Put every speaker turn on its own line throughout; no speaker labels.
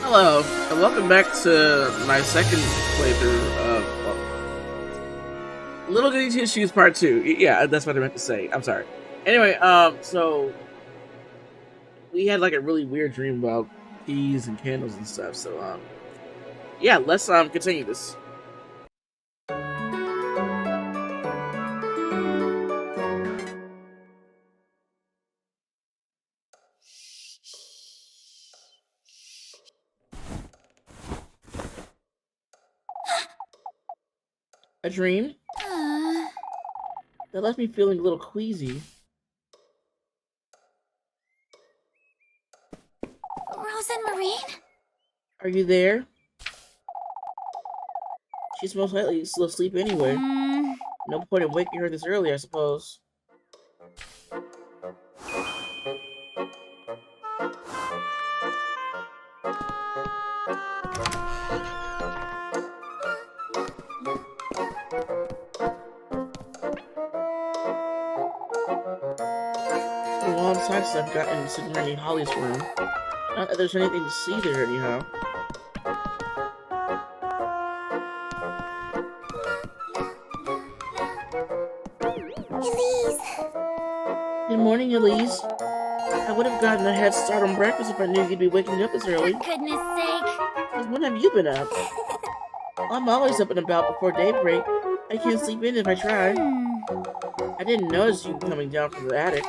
Hello, and welcome back to my second playthrough of Little Goody Two Shoes Part 2. Yeah, that's what I meant to say. I'm sorry. Anyway, so we had like a really weird dream about keys and candles and stuff. So, yeah, let's continue this. A dream that left me feeling a little queasy.
Rose and Marine?
Are you there? She's most likely still asleep anyway. No point in waking her this early, I suppose. A long time since I've gotten into Granny Holly's room. Not that there's anything to see there anyhow.
Elise!
Good morning, Elise. I would have gotten a head start on breakfast if I knew you'd be waking up this early.
For goodness sake!
Since when have you been up? I'm always up and about before daybreak. I can't sleep in if I try. I didn't notice you coming down from the attic.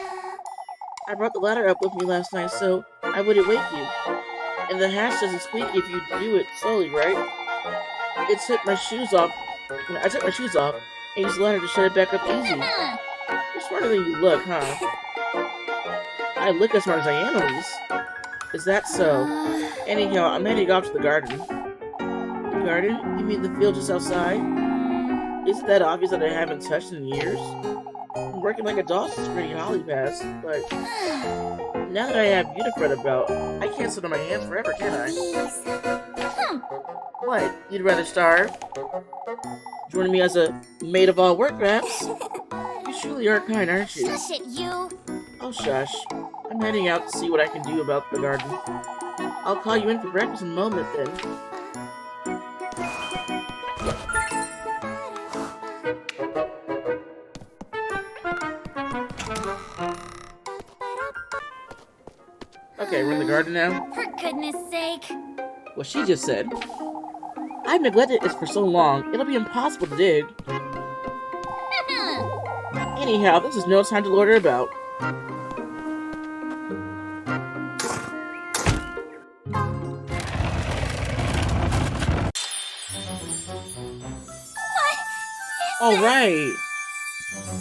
I brought the ladder up with me last night so I wouldn't wake you. And the hatch doesn't squeak if you do it slowly, right? I took my shoes off and used the ladder to shut it back up easy. You're smarter than you look, huh? I look as smart as I am, Elise. Is that so? Anyhow, I'm heading off to the garden. The garden? You mean the field just outside? Isn't that obvious that I haven't touched in years? I'm working like a dog since Granny Holly passed, but now that I have you to fret about, I can't sit on my hands forever, can I? What? You'd rather starve? Joining me as a maid of all work, perhaps? You truly are kind, aren't you?
Shush it, you!
Oh, shush. I'm heading out to see what I can do about the garden. I'll call you in for breakfast in a moment, then. Okay, we're in the garden now.
For goodness sake!
What she just said. I've neglected it for so long, it'll be impossible to dig. Anyhow, this is no time to loiter about. Alright.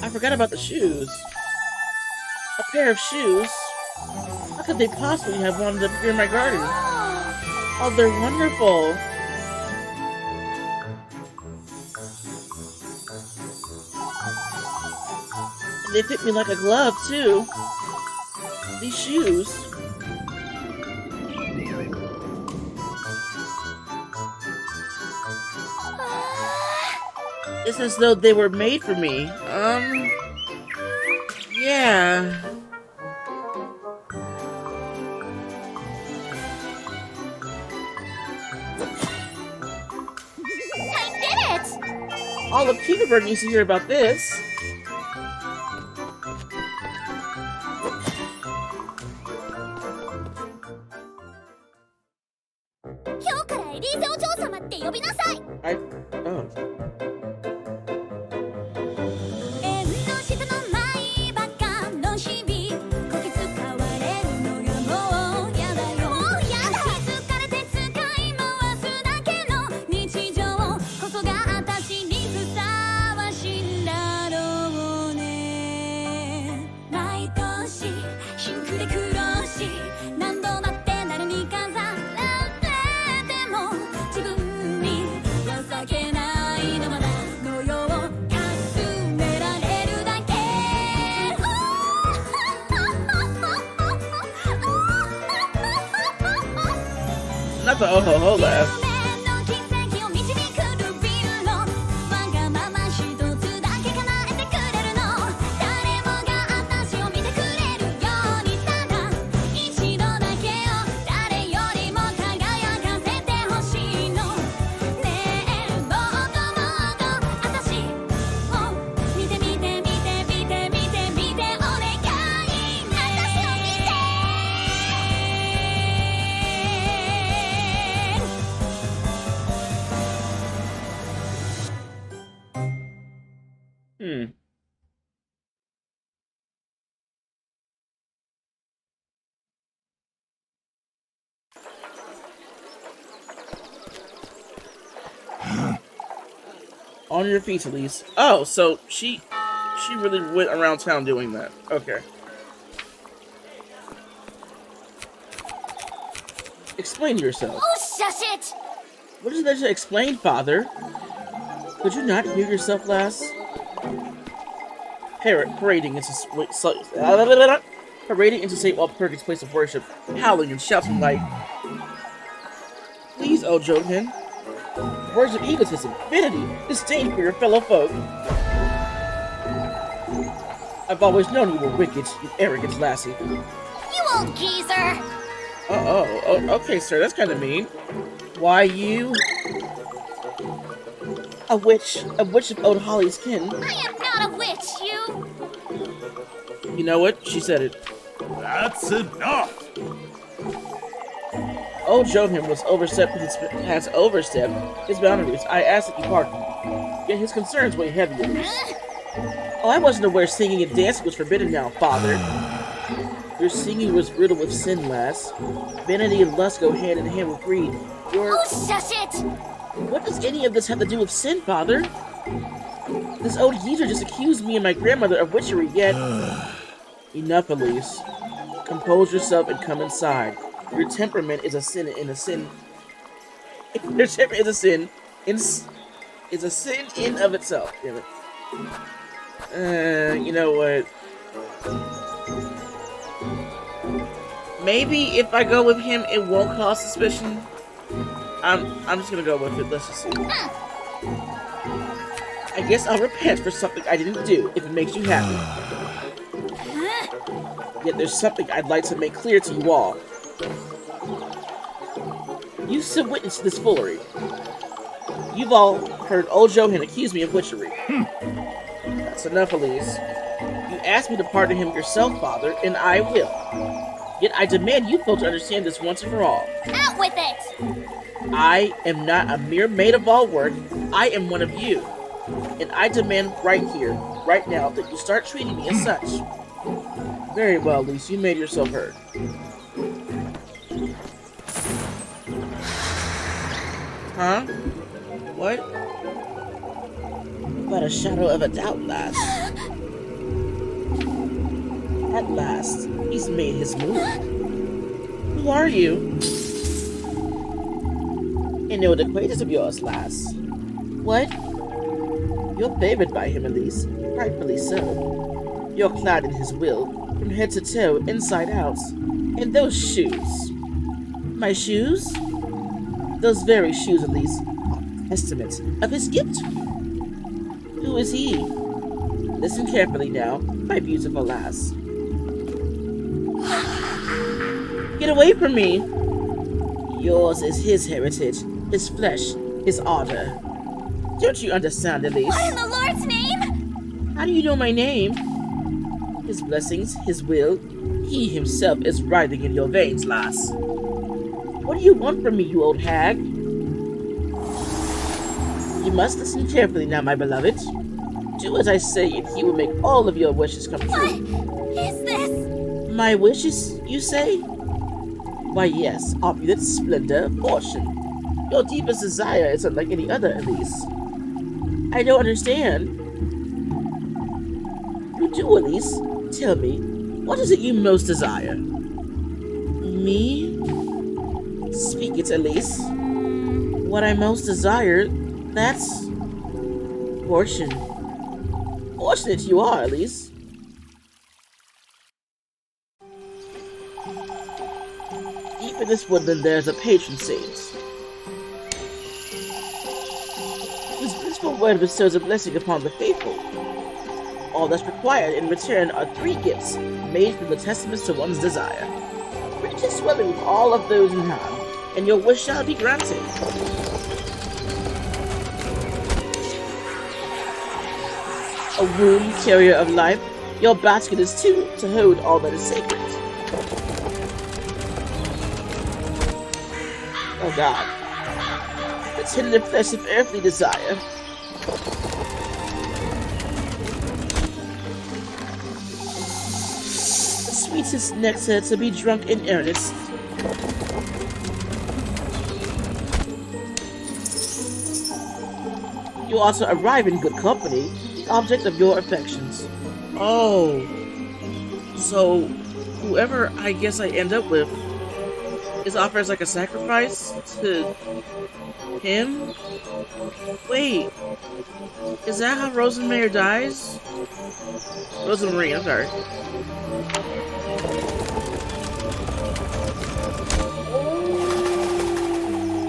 I forgot about the shoes. A pair of shoes? How could they possibly have wound up here in my garden? Oh, they're wonderful. And they fit me like a glove, too. These shoes. It's as though they were made for me. Yeah.
I did it!
All of Peterbird needs to hear about this. Oh. Not the oh ho ho laugh. On your feet, Elise. Oh, so she really went around town doing that. Okay. Explain yourself.
Oh, shush it!
What is there to explain, Father? Could you not hear yourself, lass? Parading into St. Walpurgis' place of worship, howling and shouting like, "Please, oh Johan, words of egotism, vanity, disdain for your fellow folk. I've always known you were wicked, you arrogant lassie."
You old geezer!
Oh, okay, sir, that's kind of mean. Why, you... a witch of old Holly's kin.
I am not a witch, you!
You know what? She said it.
That's enough!
Old Johan has overstepped his boundaries. I ask that you pardon. Yet his concerns weigh heavy on me. Oh, I wasn't aware singing and dancing was forbidden now, Father. Your singing was riddled with sin, lass. Vanity and lust go hand in hand with greed.
Oh, shush it!
What does any of this have to do with sin, Father? This old geezer just accused me and my grandmother of witchery, yet... Enough, Elise. Compose yourself and come inside. Your temperament is a sin in a sin. Your temperament is a sin in of itself. Damn it. You know what? Maybe if I go with him, it won't cause suspicion. I'm just gonna go with it. Let's just see. I guess I'll repent for something I didn't do if it makes you happy. Yet there's something I'd like to make clear to you all. You still witness this foolery. You've all heard old Johan accuse me of witchery. That's enough, Elise. You asked me to pardon him yourself, Father, and I will. Yet I demand you folks understand this once and for all.
Out with it!
I am not a mere maid of all work. I am one of you. And I demand right here, right now, that you start treating me as such. Very well, Elise. You made yourself heard. Huh? What? Without a shadow of a doubt, lass. At last, he's made his move. Who are you? An old acquaintance of yours, lass. What? You're favored by him, Elise. Rightfully so. You're clad in his will, from head to toe, inside out. And those shoes. My shoes? Those very shoes, Elise, are testament of his gift to you. Who is he? Listen carefully now, my beautiful lass. Get away from me! Yours is his heritage, his flesh, his honor. Don't you understand, Elise?
What in the Lord's name?
How do you know my name? His blessings, his will, he himself is writhing in your veins, lass. What do you want from me, you old hag? You must listen carefully now, my beloved. Do as I say, and he will make all of your wishes come true.
What is this?
My wishes, you say? Why, yes, opulent splendor, fortune. Your deepest desire is unlike any other, Elise. I don't understand. You do, Elise. Tell me, what is it you most desire? Me? Speak it, Elise. What I most desire, that's... fortune. Fortunate you are, Elise. Deep in this woodland there's a patron saint. His blissful word bestows a blessing upon the faithful. All that's required in return are 3 gifts made from the testaments to one's desire. Reach and swelling with all of those in hand, and your wish shall be granted. A womb carrier of life, your basket is too to hold all that is sacred. Oh God. The tender flesh of earthly desire. The sweetest nectar to be drunk in earnest. You also arrive in good company, the object of your affections. Oh, so whoever I guess I end up with is offered as like a sacrifice to him? Wait, is that how Rosenmayer dies? Rosemarie, I'm sorry.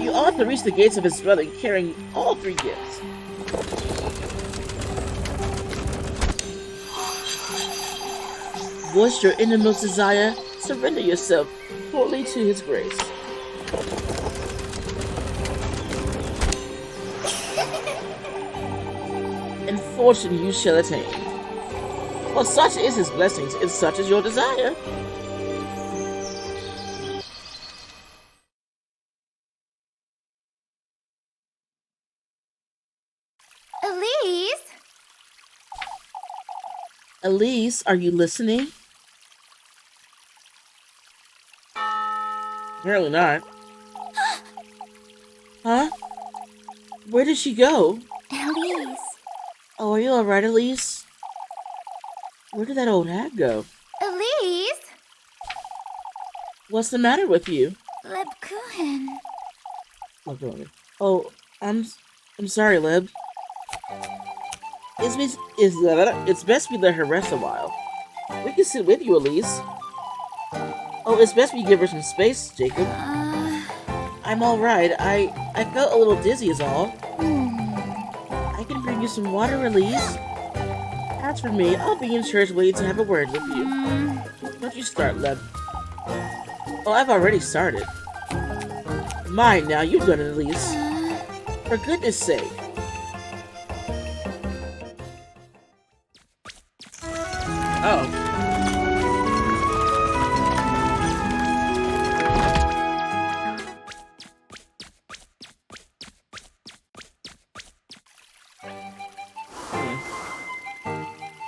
You ought to reach the gates of his dwelling carrying all 3 gifts. Voice your innermost desire, surrender yourself fully to his grace. And fortune you shall attain. For such is his blessings, and such is your desire.
Elise?
Elise, are you listening? Apparently not. Huh? Where did she go?
Elise.
Oh, are you alright, Elise? Where did that old hag go?
Elise?
What's the matter with you?
Lebkuchen.
Oh, I'm sorry, Leb. It's best we let her rest a while. We can sit with you, Elise. Oh, it's best we give her some space, Jacob. I'm alright. I felt a little dizzy is all. I can bring you some water, Elise. As for me, I'll be in church waiting to have a word with you. Don't you start, Leb. Oh, I've already started. Mine now, you've done it, Elise. For goodness sake. Oh.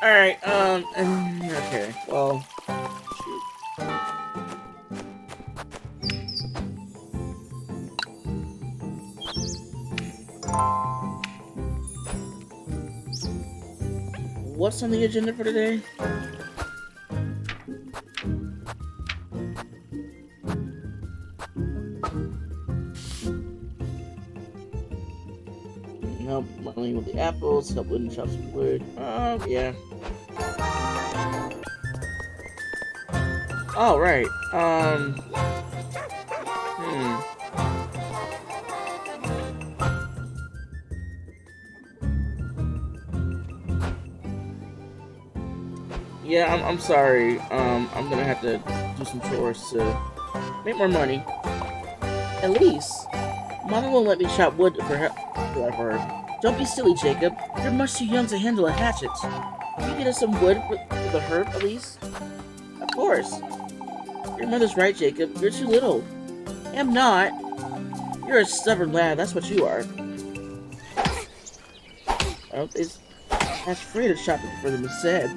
Alright, okay, well, shoot. What's on the agenda for today? Nope, modeling with the apples, help wooden chop some wood. Oh, yeah. Oh, right. Yeah, I'm sorry. I'm gonna have to do some chores to make more money. At least, Mama won't let me chop wood for her. Don't be silly, Jacob. You're much too young to handle a hatchet. Can you get us some wood with a herb, at least? Of course. Your mother's right, Jacob. You're too little. I'm not. You're a stubborn lad, that's what you are. Oh, that's afraid of shopping for them instead.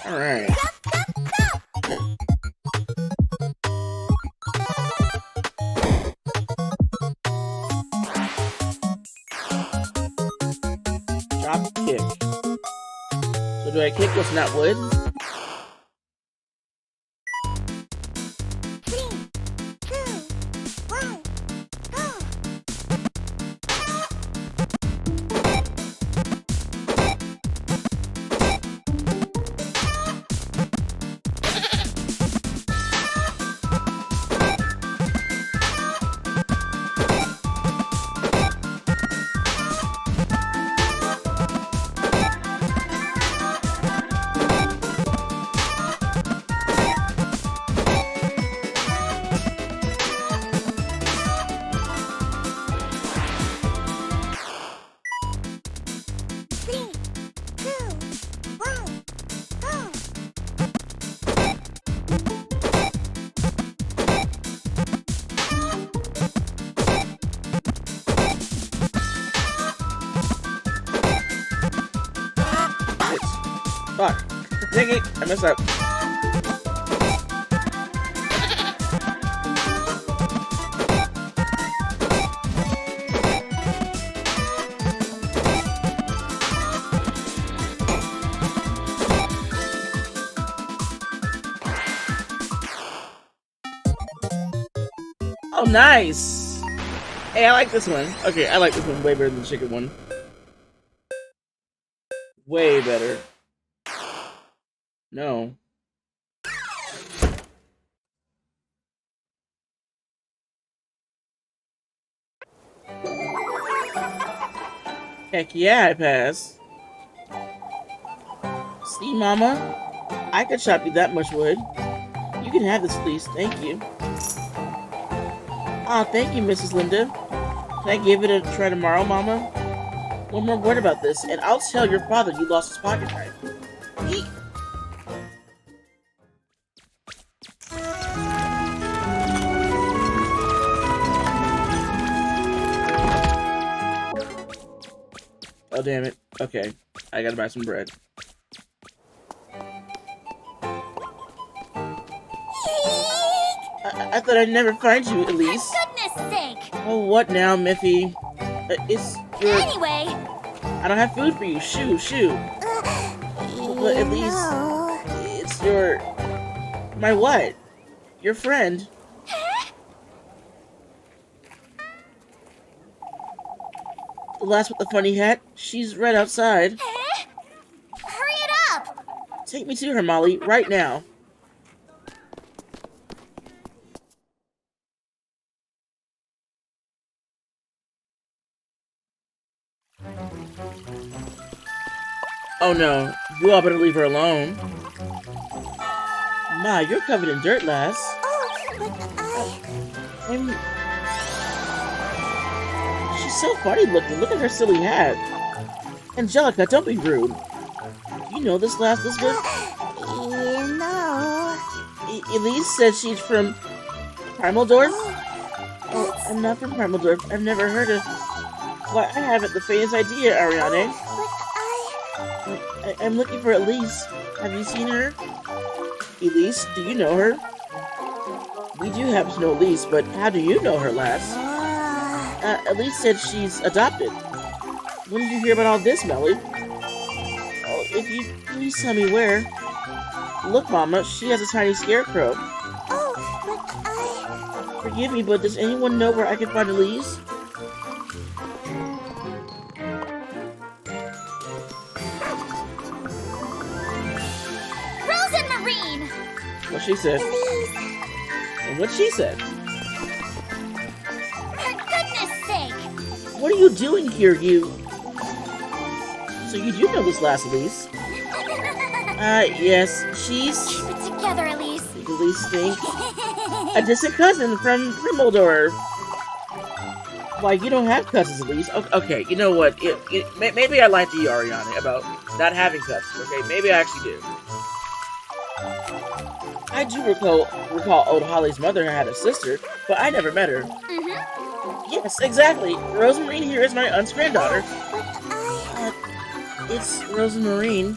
Alright. Drop kick. So do I kick what's not wood? Fuck. Dang it, I messed up. Oh, nice. Hey, I like this one. Okay, I like this one way better than the chicken one. Way better. No. Heck yeah, I pass. See, Mama? I could chop you that much wood. You can have this, please. Thank you. Ah, thank you, Mrs. Linda. Can I give it a try tomorrow, Mama? One more word about this, and I'll tell your father you lost his pocket knife. Eek. Oh, damn it. Okay. I gotta buy some bread. I thought I'd never find you, Elise.
For goodness sake!
Oh, what now, Miffy? It's your...
Anyway!
I don't have food for you. Shoo, shoo. But at least...
No.
It's your... My what? Your friend. The last with the funny hat. She's right outside.
Hurry it up!
Take me to her, Molly, right now. Oh no, you all better leave her alone. Ma, you're covered in dirt, lass.
Oh, but
She's so funny looking. Look at her silly hat. Angelica, don't be rude. You know this lass, Elizabeth?
you know...
Elise said she's from Primaldorf? Oh, I'm not from Primaldorf. I've never heard of... Why, I haven't the faintest idea, Ariane. I'm looking for Elise. Have you seen her? Elise, do you know her? We do happen to know Elise, but how do you know her, lass? Elise said she's adopted. When did you hear about all this, Melly? Oh, if you please tell me where. Look, Mama, she has a tiny scarecrow.
Oh, but
Forgive me, but does anyone know where I can find Elise? What she said. And what she said.
For goodness sake!
What are you doing here, you? So you do know this last Elise? Yes, she's...
Keep it together, Elise.
Elise think. A distant cousin from Primaldorf. Why, you don't have cousins, Elise. Okay, you know what? Maybe I lied to you, Ariana, about not having cousins, okay? Maybe I actually do. I do recall old Holly's mother had a sister, but I never met her.
Mm-hmm.
Yes, exactly. Rosemarine here is my aunt's granddaughter. It's Rosemarine.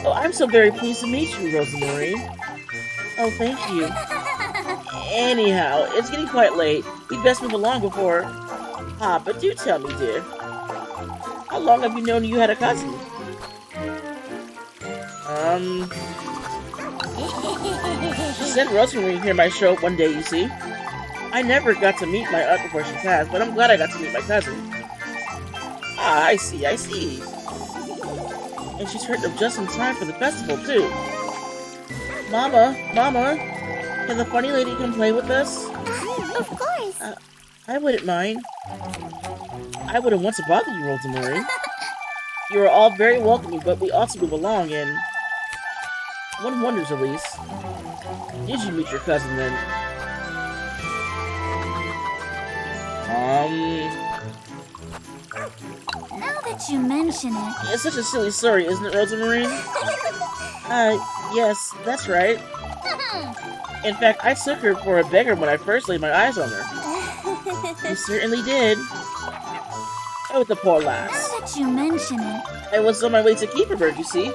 Oh, I'm so very pleased to meet you, Rosemarine. Oh, thank you. Anyhow, it's getting quite late. We'd best move along before... Ah, but do tell me, dear. How long have you known you had a cousin? She said Rosemarine here might show up one day, you see. I never got to meet my aunt before she passed, but I'm glad I got to meet my cousin. Ah, I see. And she's turned up just in time for the festival, too. Mama, can the funny lady come play with us?
Of course.
I wouldn't mind. I wouldn't want to bother you, Rosemarine. You are all very welcoming, but we ought to move along, and... One wonders, Elise. Did you meet your cousin, then?
Now that you mention it...
It's such a silly story, isn't it, Rosemarine? Yes, that's right. In fact, I took her for a beggar when I first laid my eyes on her. You certainly did. Oh, the poor lass.
Now that you mention it...
I was on my way to Keeperburg, you see.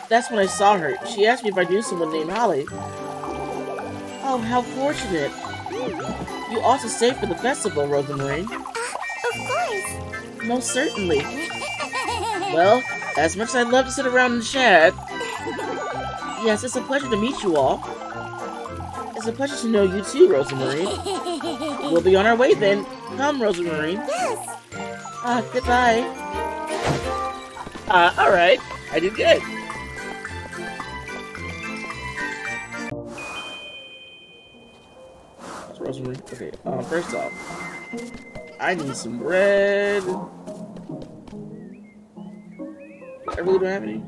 That's when I saw her. She asked me if I knew someone named Holly. Oh, how fortunate. You ought to stay for the festival, Rosemarine.
Of course.
Most certainly. Well, as much as I'd love to sit around and chat... Yes, it's a pleasure to meet you all. It's a pleasure to know you too, Rosemarine. We'll be on our way then. Come, Rosemary.
Yes.
Goodbye. Alright. I did good. That's Rosemary. Okay, first off, I need some bread. I really don't have any.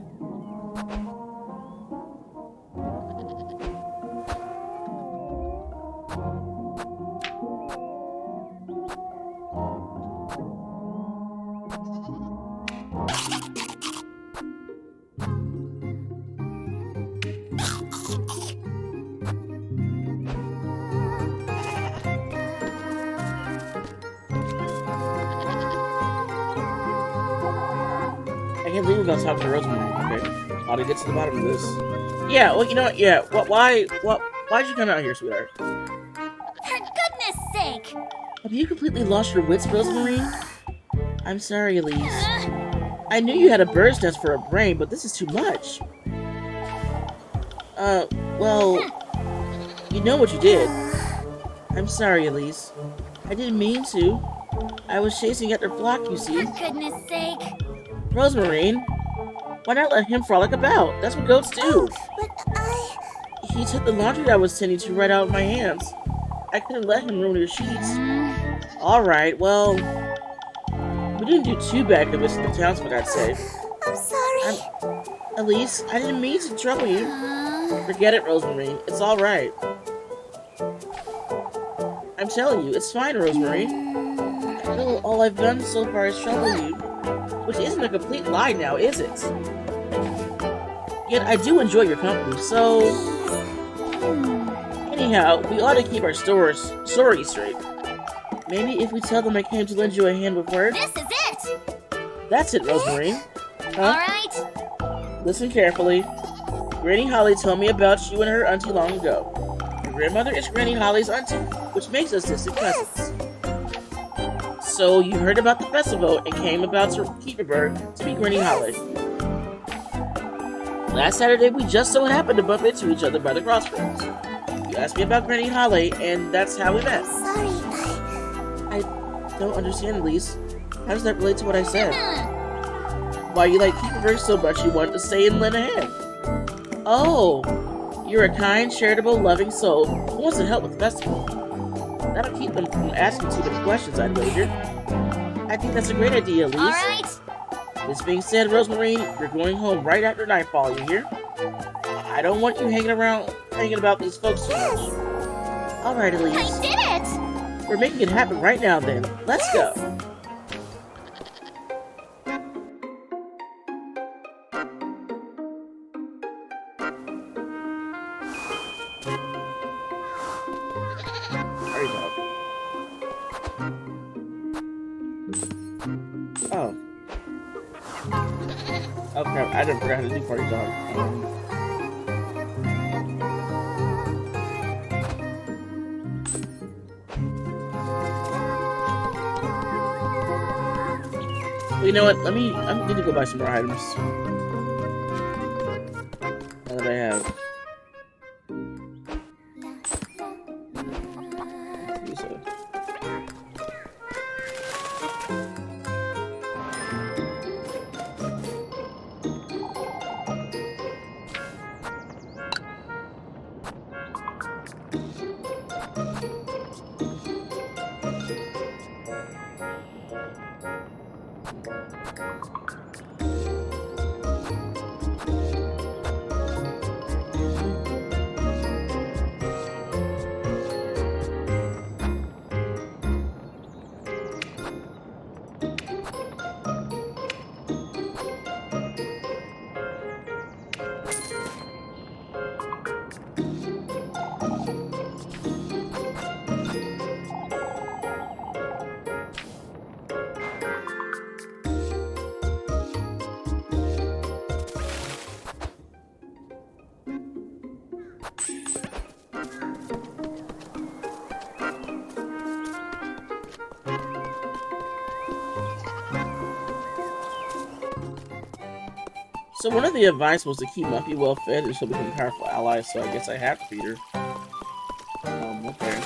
I can't believe we're gonna talk to Rosemary. Okay, how to get to the bottom of this. Yeah, well, you know what? Yeah, why'd you come out here, sweetheart?
For goodness sake!
Have you completely lost your wits, Rosemary? I'm sorry, Elise. I knew you had a bird's nest for a brain, but this is too much. Well, you know what you did. I'm sorry, Elise. I didn't mean to. I was chasing after Flock, you see.
For goodness sake!
Rosemary, why not let him frolic about? That's what goats do.
But
He took the laundry I was tending to right out of my hands. I couldn't let him ruin your sheets. Alright, well, we didn't do too bad convincing the townsfolk, I'd say.
I'm sorry.
Elise, I didn't mean to trouble you. Forget it, Rosemary. It's alright. I'm telling you, it's fine, Rosemary. I feel all I've done so far is trouble you. Which isn't a complete lie now, is it? Yet I do enjoy your company, so... Anyhow, we ought to keep our stories straight. Maybe if we tell them I came to lend you a hand with work.
This is it!
That's it, Rosemary. Huh?
Alright?
Listen carefully. Granny Holly told me about you and her auntie long ago. Your grandmother is Granny Holly's auntie, which makes us distant cousins. So you heard about the festival and came about to keep a bird to meet Granny Holly. Last Saturday, we just so happened to bump into each other by the crossroads. You asked me about Granny Holly, and that's how we met.
Sorry,
I don't understand, Elise. How does that relate to what I said? Why you like keep a bird so much you wanted to stay and lend a hand? Oh, you're a kind, charitable, loving soul who wants to help with the festival. That'll keep them from asking too many questions, I'd wager. I think that's a great idea, Elise.
Alright?
This being said, Rosemary, you're going home right after nightfall, you hear? I don't want you hanging about these folks too much. Alright, Elise.
I did it!
We're making it happen right now, then. Let's go. Hurry up. Oh. Oh crap, I didn't forget how to do party dog. Well, you know what? I'm going to go buy some more items. Now that I have. Use it. So one of the advice was to keep Muffy well fed and she'll become a powerful ally, so I guess I have to feed her. Okay.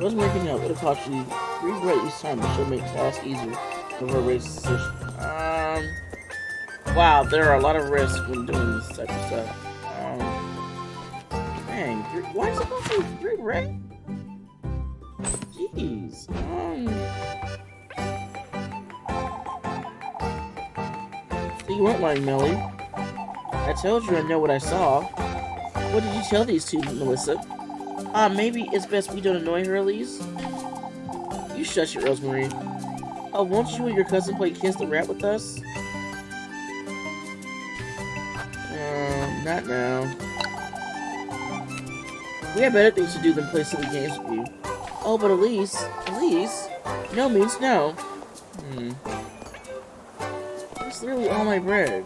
Rosemary can help. It'll cost you 3 bread each time, but she'll make tasks easier for her race decision. Wow, there are a lot of risks when doing this type of stuff. Dang, why is it supposed to be 3 bread? Jeez. So you weren't lying, Melly. I told you I know what I saw. What did you tell these two, Melissa? Maybe it's best we don't annoy her, Elise. You shut your Rosemary. Oh, won't you and your cousin play Kiss the Rat with us? Not now. We have better things to do than play silly games with you. Oh, but Elise, no means no. That's literally all my bread.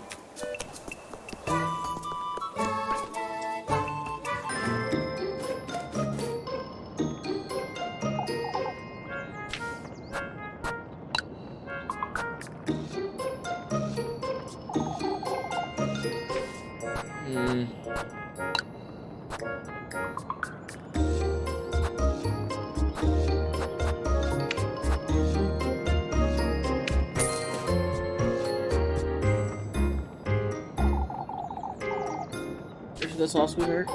That's all, sweetheart.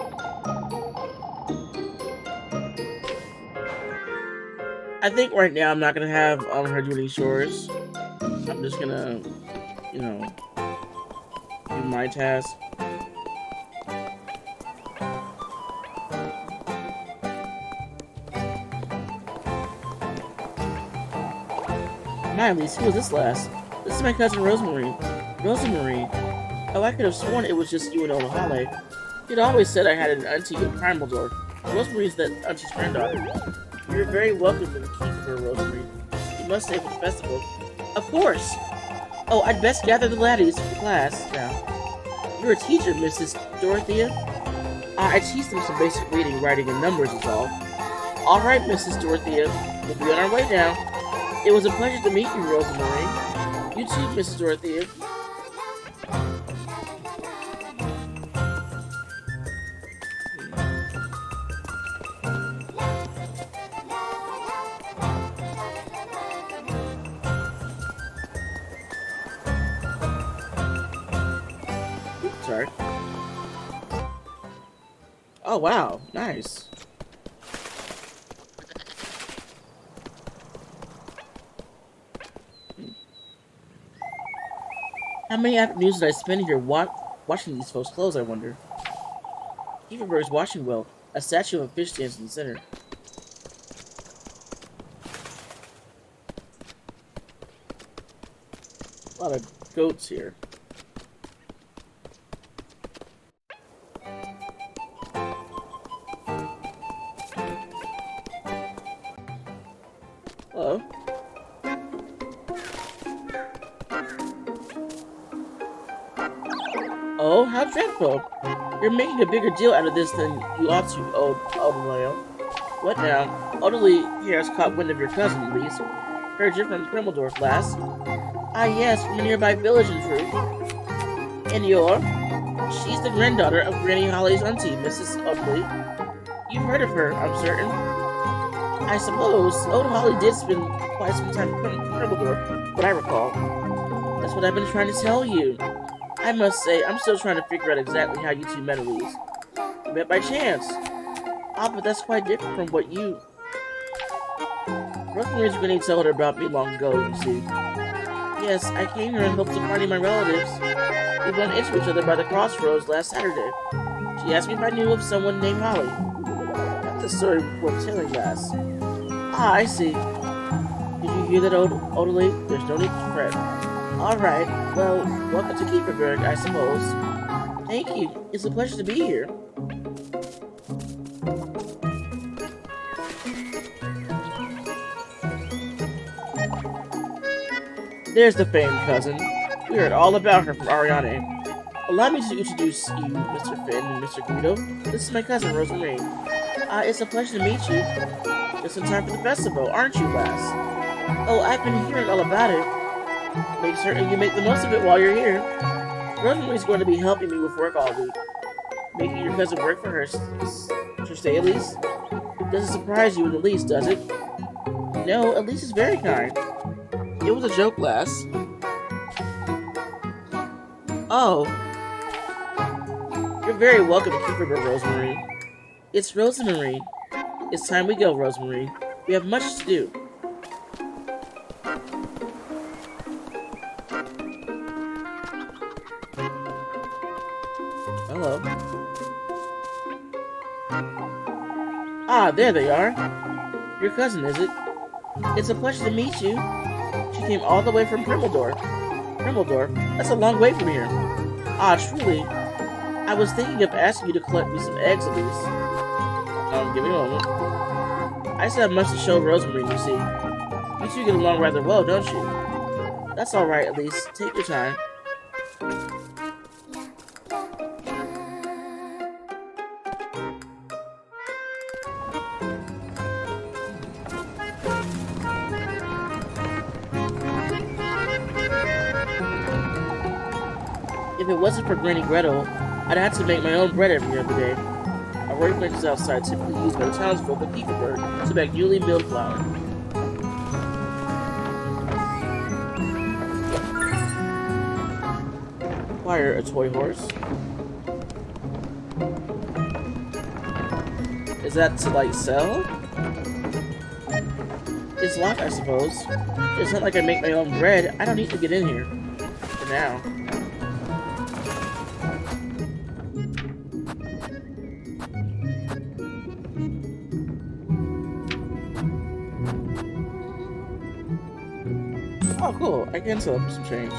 I think right now I'm not gonna have her do any chores. I'm just gonna, you know, do my task. My Elise, who was this last? This is my cousin Rosemary. Rosemary. Oh, I could have sworn it was just you and Ola Holly. You'd always said I had an auntie in Primeldor. Rosemary's that auntie's granddaughter. You're very welcome to keep her, Rosemary. You must stay for the festival. Of course! Oh, I'd best gather the laddies for class now. You're a teacher, Mrs. Dorothea? I teach them some basic reading, writing, and numbers is all. Alright, Mrs. Dorothea. We'll be on our way now. It was a pleasure to meet you, Rosemary. You too, Mrs. Dorothea. Sorry. Oh, wow. Nice. How many afternoons did I spend here washing these folks' clothes, I wonder? Kieferberg's washing well. A statue of a fish stands in the center. A lot of goats here. Hello. Oh, how dreadful. You're making a bigger deal out of this than you ought to, Odaleo. What now? Odalie here has caught wind of your cousin, Elise. Heard you from Primeldorf last. Ah, yes, from a nearby village, in truth. And she's the granddaughter of Granny Holly's auntie, Mrs. Odalie. You've heard of her, I'm certain. I suppose Old Holly did spend quite some time in Primeldorf, but I recall. That's what I've been trying to tell you. I must say, I'm still trying to figure out exactly how you two met, Elise. We met by chance. Ah, but that's quite different from what you... Rosemary's Granny told her about me long ago, you see. Yes, I came here in hopes of finding my relatives. We bumped into each other by the crossroads last Saturday. She asked me if I knew of someone named Holly. That's the story worth telling, lass. Ah, I see. Did you hear that, Odalie? There's no need to fret. Alright, well, welcome to Kieferberg, I suppose. Thank you. It's a pleasure to be here. There's the famed cousin. We heard all about her from Ariane. Allow me to introduce you, Mr. Finn and Mr. Guido. This is my cousin, Rosemary. It's a pleasure to meet you. Just in time for the festival, aren't you, lass? Oh, I've been hearing all about it. Make certain you make the most of it while you're here. Rosemary's going to be helping me with work all week. Making your cousin work for her stay, at least. Doesn't surprise you in the least, does it? No, Elise is very kind. It was a joke, lass. Oh, you're very welcome, Keeper Rosemary. It's Rosemary. It's time we go, Rosemary. We have much to do. Hello. Ah, there they are. Your cousin, is it? It's a pleasure to meet you. She came all the way from Primeldorf. Primeldorf? That's a long way from here. Ah, truly. I was thinking of asking you to collect me some eggs, at least. Give me a moment. I still have much to show Rosemary, you see. You two get along rather well, don't you? That's alright, at least. Take your time. If it wasn't for Granny Gretel, I'd have to make my own bread every other day. Our workbench is outside, typically used by the townsfolk at Peterburg to make newly milled flour. Acquire a toy horse. Is that to, like, sell? It's locked, I suppose. It's not like I make my own bread. I don't need to get in here. For now. Oh, cool. I can sell up some change.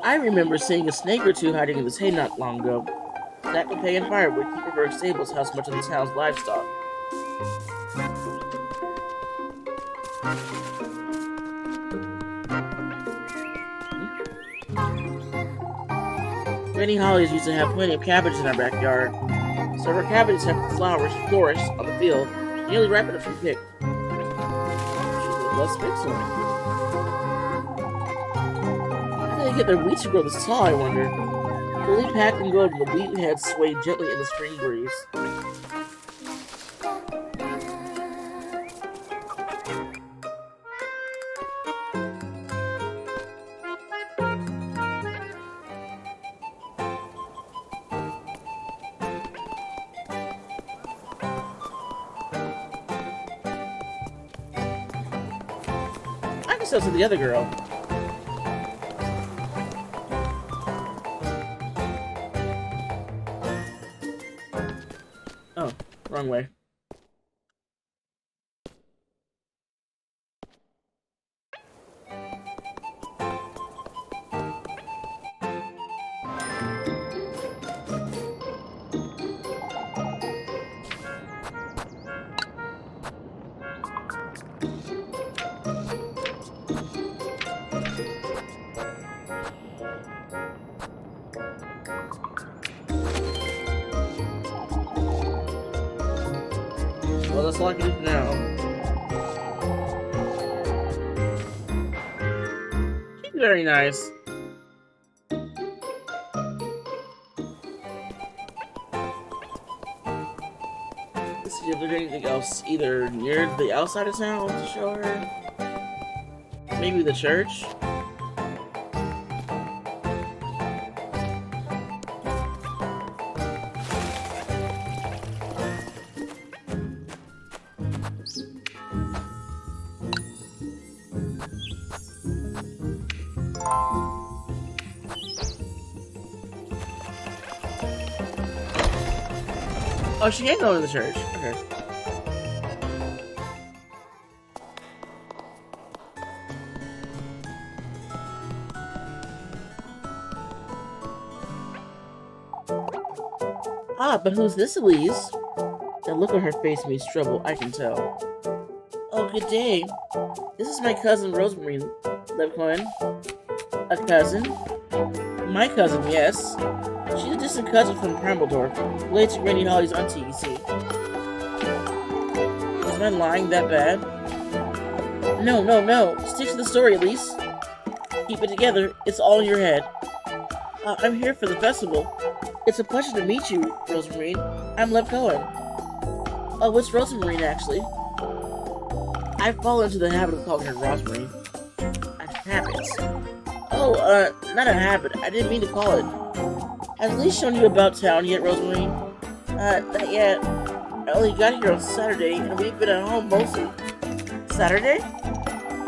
I remember seeing a snake or two hiding in this hay not long ago. That companion firewood Keeperberg stables house much of the town's livestock. Granny Hollies used to have plenty of cabbages in our backyard, so her cabbages have flourished on the field, nearly ripe enough to be picked. Let's pick some. How did they get their wheat to grow this tall, I wonder? Fully packed and golden, the wheat heads swayed gently in the spring breeze. I can sell to the other girl. Oh, wrong way. Well, that's all I can do for now. She's very nice. Let's see if there's anything else either near the outside of town to show her. Maybe the church? Oh, she ain't going to the church. Okay. Ah, but who's this, Elise? That look on her face means trouble, I can tell. Oh, good day. This is my cousin, Rosemary Levcoin. A cousin? My cousin, yes. She's a distant cousin from Krambledorf, related to Granny Holly's auntie, you see. Was my lying that bad? No, no, no. Stick to the story, at least. Keep it together. It's all in your head. I'm here for the festival. It's a pleasure to meet you, Rosemarine. I'm Lev Cohen. Oh, what's Rosemarine, actually? I've fallen into the habit of calling her Rosemarine. A habit. Oh, not a habit. I didn't mean to call it. Has Lee shown you about town yet, Rosemarine? Not yet. I only got here on Saturday, and we've been at home mostly. Saturday?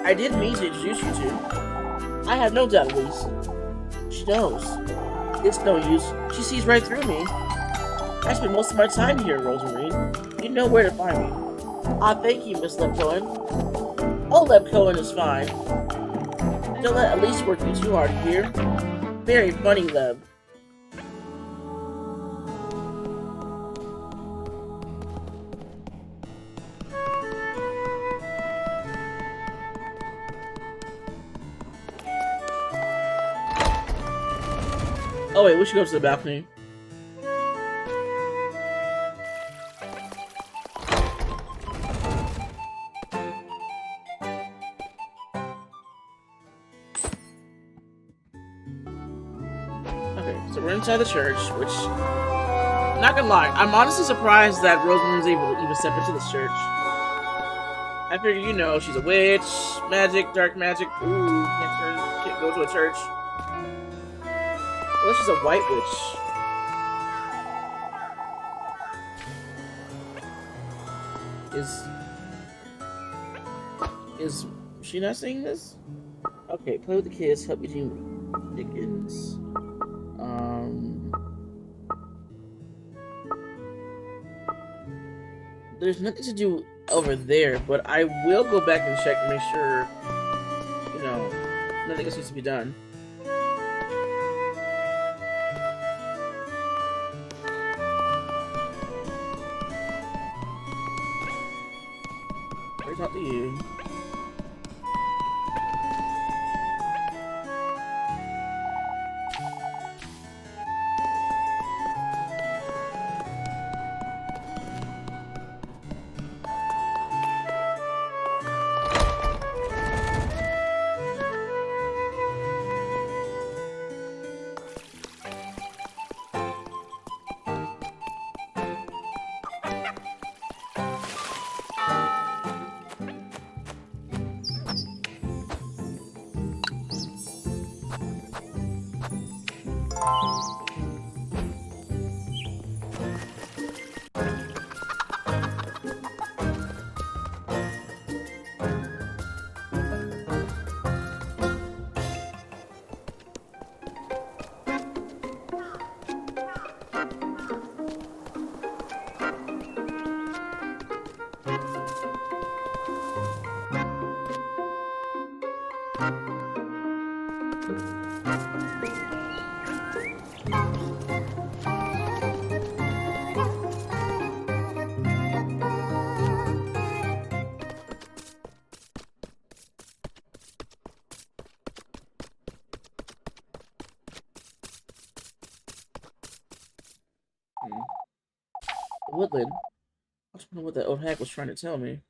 I did mean to introduce you to. I have no doubt, Elise. She knows. It's no use. She sees right through me. I spend most of my time here, Rosemarine. You know where to find me. Thank you, Miss Lev Cohen. Oh, Lev Cohen is fine. Don't let Elise work you too hard here. Very funny, Lev. Oh wait, we should go to the balcony. Okay, so we're inside the church, which, not gonna lie, I'm honestly surprised that Rosamund's able to even step into this church. I figure, you know, she's a witch, magic, dark magic. Ooh, can't go to a church. Well, she's a white witch. Is she not saying this? Okay, play with the kids, help Eugene Dickens. There's nothing to do over there, but I will go back and check to make sure, you know, nothing else needs to be done. Where's not to you? Woodland. I just wonder what that old hag was trying to tell me.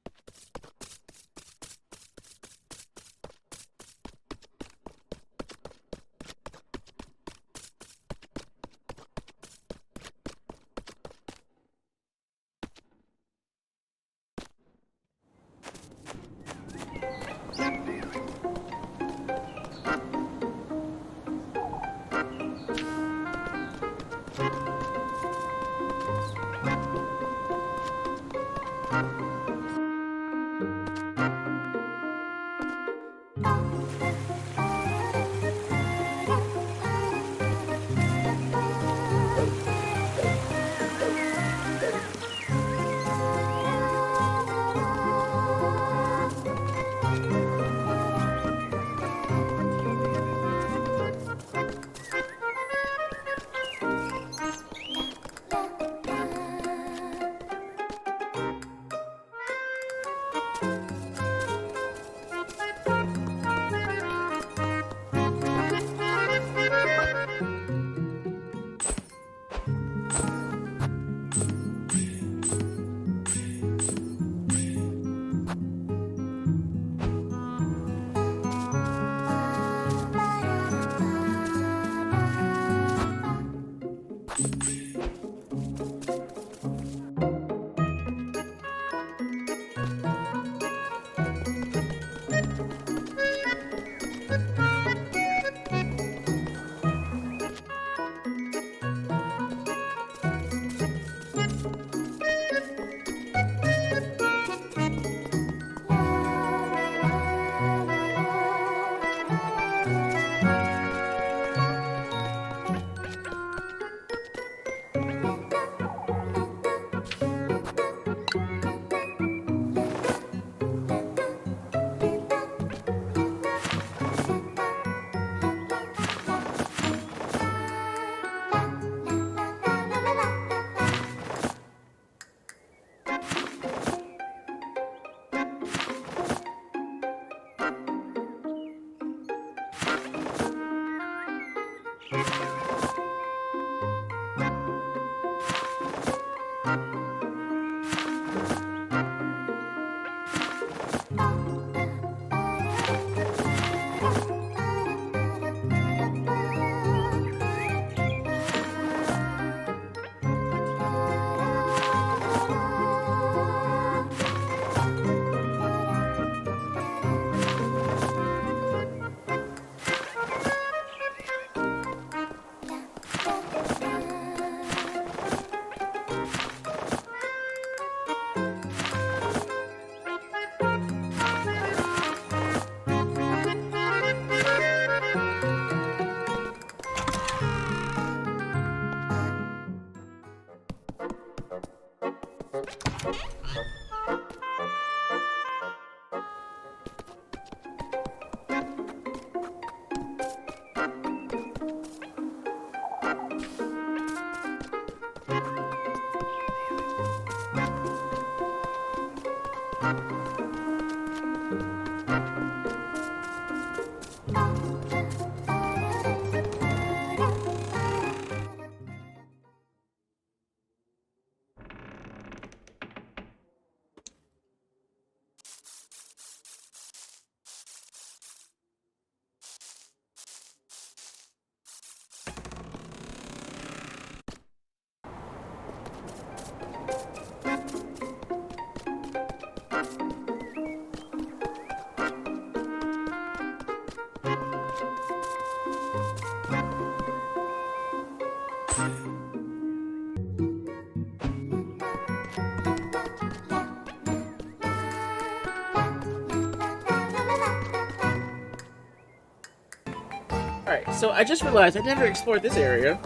Alright, so I just realized I never explored this area.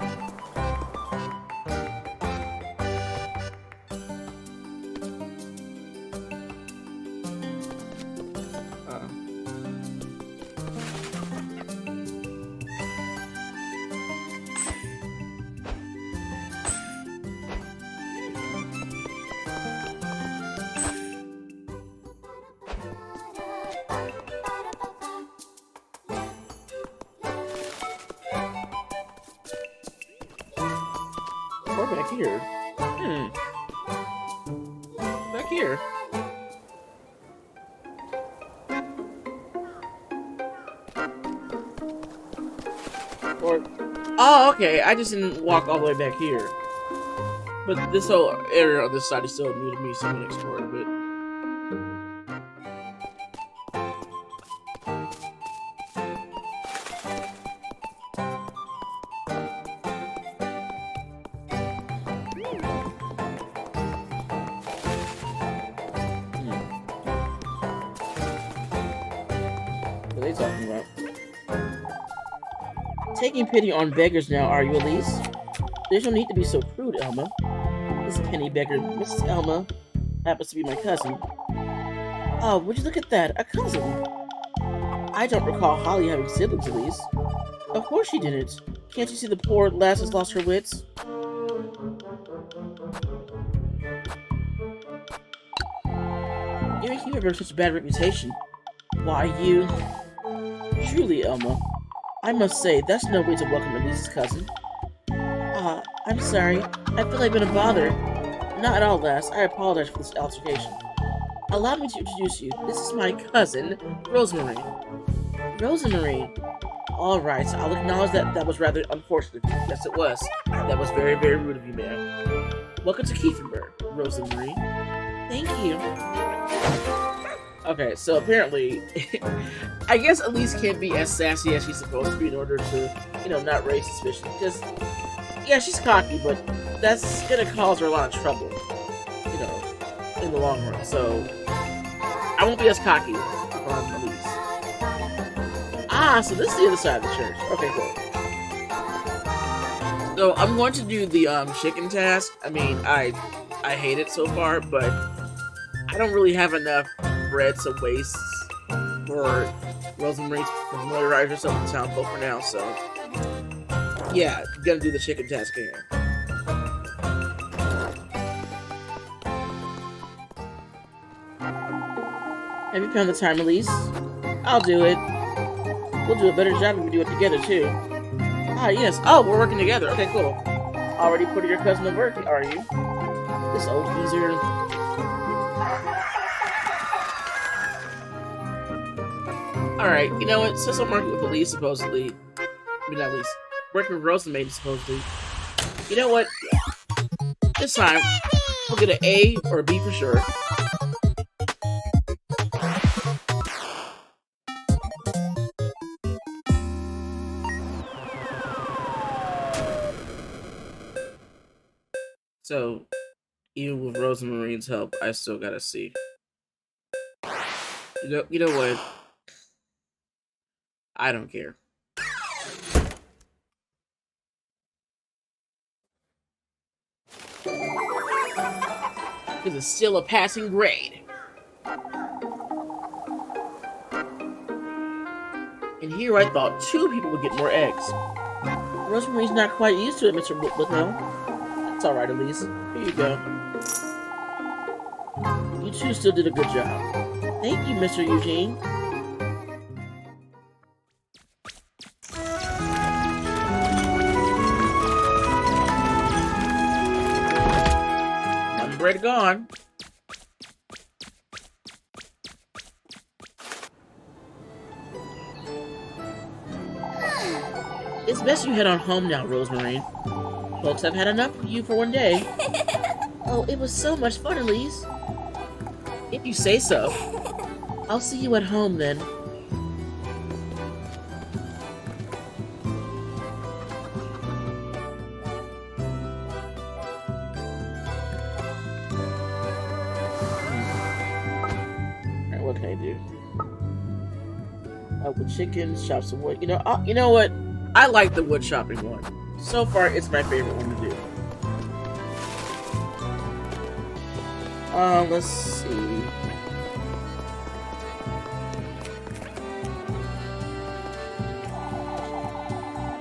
Or back here. Back here. Or... Oh, okay. I just didn't walk all the way back here. But this whole area on this side is still new to me, so I'm gonna explore it a bit. What are they talking about? Taking pity on beggars now, are you, Elise? There's no need to be so crude, Elma. This penny beggar, Mrs. Elma, happens to be my cousin. Oh, would you look at that? A cousin! I don't recall Holly having siblings, Elise. Of course she didn't. Can't you see the poor lass has lost her wits? You're making her such a bad reputation. Why, you... Truly, Elma. I must say, that's no way to welcome Elise's cousin. I'm sorry. I feel I've been a bother. Not at all, lass. I apologize for this altercation. Allow me to introduce you. This is my cousin, Rosemary. Rosemary. Alright, I'll acknowledge that was rather unfortunate of you. Yes, it was. That was very, very rude of you, ma'am. Welcome to Kiefenberg, Rosemary. Thank you. Okay, so apparently, I guess Elise can't be as sassy as she's supposed to be in order to, not raise suspicion. Because, yeah, she's cocky, but that's gonna cause her a lot of trouble, in the long run. So, I won't be as cocky on Elise. Ah, so this is the other side of the church. Okay, cool. So, I'm going to do the chicken task. I mean, I hate it so far, but I don't really have enough bread to waste for Rosemary to familiarize herself with the town folk for now, so yeah, gonna do the chicken task here. Have you found the time, Elise? I'll do it. We'll do a better job if we do it together, too. Ah, yes. Oh, we're working together. Okay, cool. Already putting your cousin to work, are you? This old geezer. Alright, you know what? Since I'm working with Elise, supposedly. I mean, not Elise. Working with Rosamade, supposedly. You know what? This time, we'll get an A or a B for sure. So, even with Rosamarine's help, I still got a C. You know what? I don't care. Because it's still a passing grade. And here I thought 2 people would get more eggs. Rosemary's not quite used to it, Mr. Whitwell. That's alright, Elise. Here you go. You 2 still did a good job. Thank you, Mr. Eugene. One bread gone. It's best you head on home now, Rosemary. Folks have had enough of you for one day. Oh, it was so much fun, Elise. If you say so. I'll see you at home then. Alright, what can I do? With chickens, chop some wood. You know what? I like the wood chopping one. So far, it's my favorite one to do. Let's see.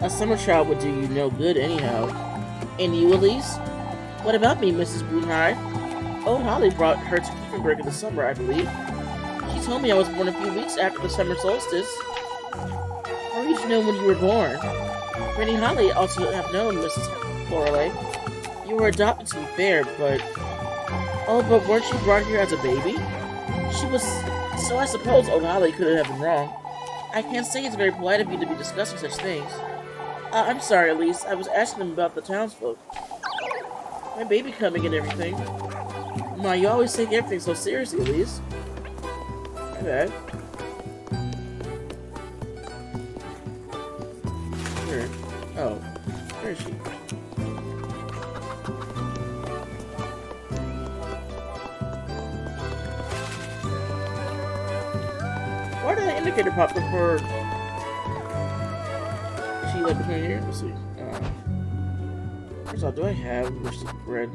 A summer child would do you no good anyhow. And you, Elise? What about me, Mrs. Broodhide? Old Holly brought her to Kiefenberg in the summer, I believe. She told me I was born a few weeks after the summer solstice. How did you know when you were born? Granny Holly also have known, Mrs. Lorelei. You were adopted, to be fair, but... Oh, but weren't you brought here as a baby? She was... So I suppose old Holly couldn't have been wrong. I can't say it's very polite of you to be discussing such things. I'm sorry, Elise. I was asking them about the townsfolk. My baby coming and everything. Ma, you always take everything so seriously, Elise. My bad. Where? Oh. Where is she? Why did the indicator pop up for... Is she like between here? Let's see. First of all, do I have roasted bread?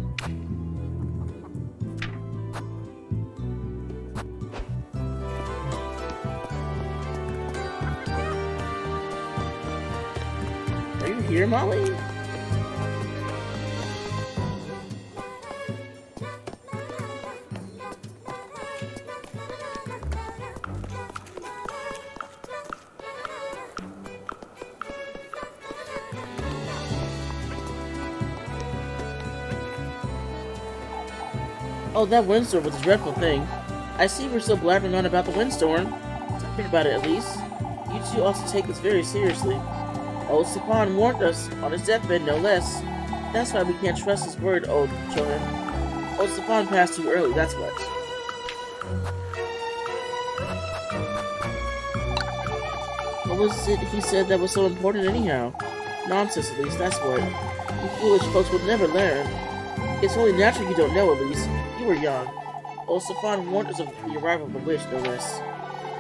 Are you here, Molly? Oh, that windstorm was a dreadful thing. I see we're still blabbering on about the windstorm. Tell me about it, at least. You two also take this very seriously. Old Stefan warned us, on his deathbed no less. That's why we can't trust his word, old children. Old Stefan passed too early, that's what. What was it he said that was so important anyhow? Nonsense, at least, that's what. You foolish folks will never learn. It's only natural you don't know, Elise. You were young. Old Stefan warned us of the arrival of the witch, no less.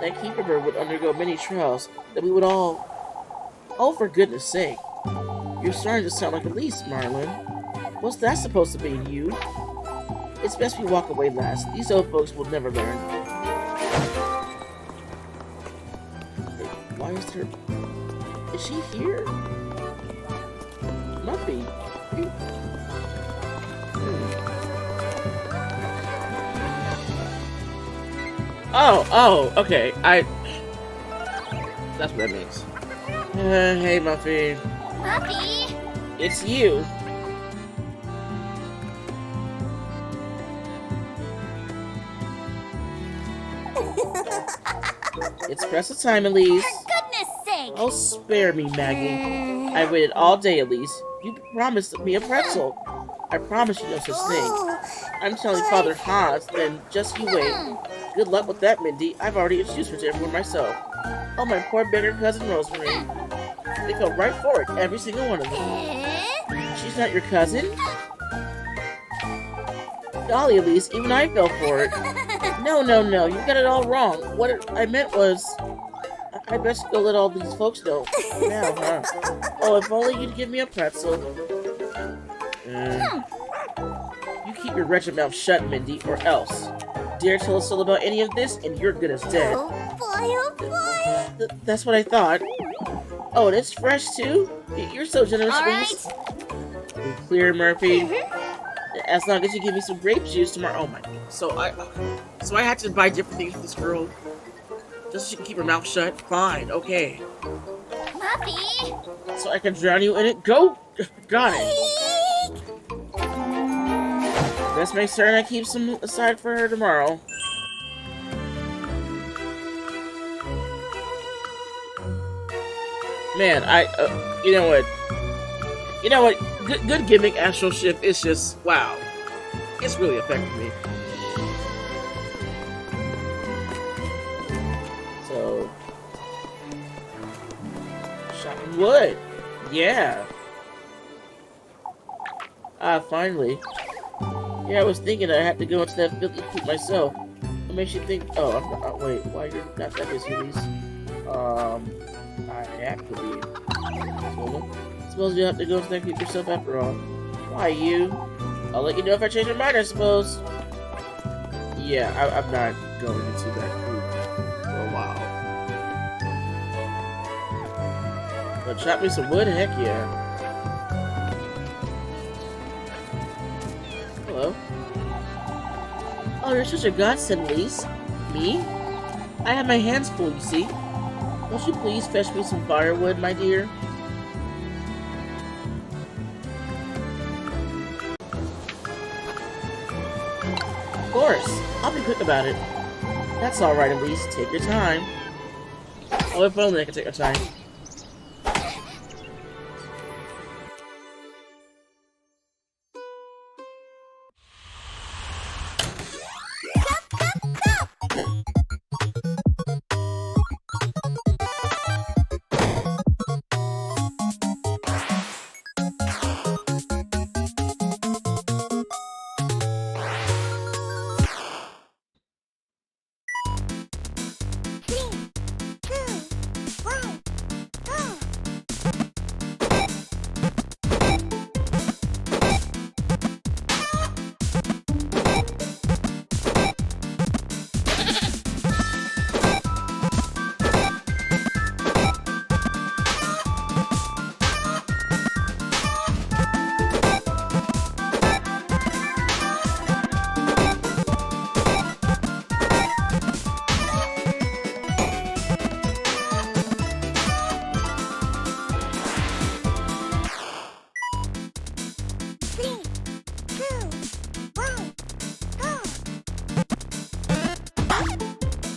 That Keeper would undergo many trials, that we would all... Oh, for goodness sake. You're starting to sound like Elise, Marlin. What's that supposed to mean, you? It's best we walk away last. These old folks will never learn. Wait, why is there... Is she here? Muffy. Oh, okay. That's what that means. Hey, Muffy.
Muffy?
It's you. It's precious time, Elise.
For goodness sake!
Oh, spare me, Maggie. I waited all day, Elise. You promised me a pretzel. I promise you no such thing. I'm telling Father Haas, then just you wait. Good luck with that, Mindy. I've already introduced her to everyone myself. Oh, my poor beggar cousin Rosemary. They fell right for it, every single one of them. She's not your cousin? Golly, Elise, even I fell for it. No, you got it all wrong. What I meant was, I best go let all these folks know. Now, huh? Oh, if only you'd give me a pretzel. You keep your wretched mouth shut, Mindy, or else. Dare tell us all about any of this, and you're good as dead.
Oh boy.
That's what I thought. Oh, and it's fresh, too? You're so generous,
All
Elise.
right.
Clear, Murphy. As long as you give me some grape juice tomorrow. Oh my god. So I had to buy different things for this girl. Just so she can keep her mouth shut. Fine, okay.
Muffy.
So I can drown you in it? Go! Got it. Let's make certain I keep some aside for her tomorrow. Man, you know what? You know what? Good gimmick astral shift is just, wow. It's really affected me. So, chopping wood. Yeah. Finally. Yeah, I was thinking I had to go into that filthy poop myself. What makes you think? Oh, I'm not. Wait, why you're not that busy, Elise? I have to be. Suppose you have to go into that poop yourself after all. Why you? I'll let you know if I change my mind, I suppose. Yeah, I'm not going into that poop for a while. But chop me some wood, heck yeah. Hello? Oh, you're such a godsend, Elise. Me? I have my hands full, you see. Won't you please fetch me some firewood, my dear? Of course. I'll be quick about it. That's alright, Elise. Take your time. Oh, if only I could take our time.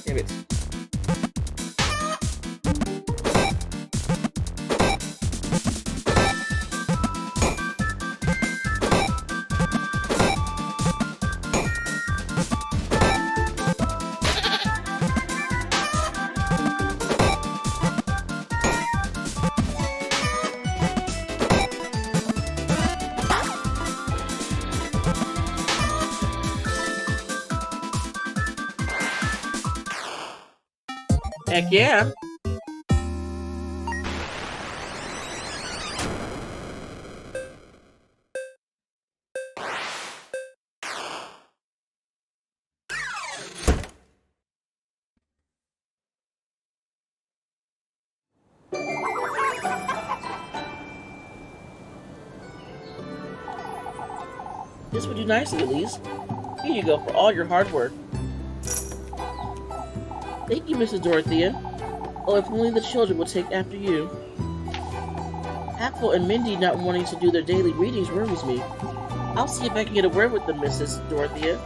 Damn it. Heck yeah. This would do nicely, Elise. Here you go for all your hard work. Thank you, Mrs. Dorothea. Oh, if only the children would take after you. Apple and Mindy not wanting to do their daily readings worries me. I'll see if I can get a word with them, Mrs. Dorothea.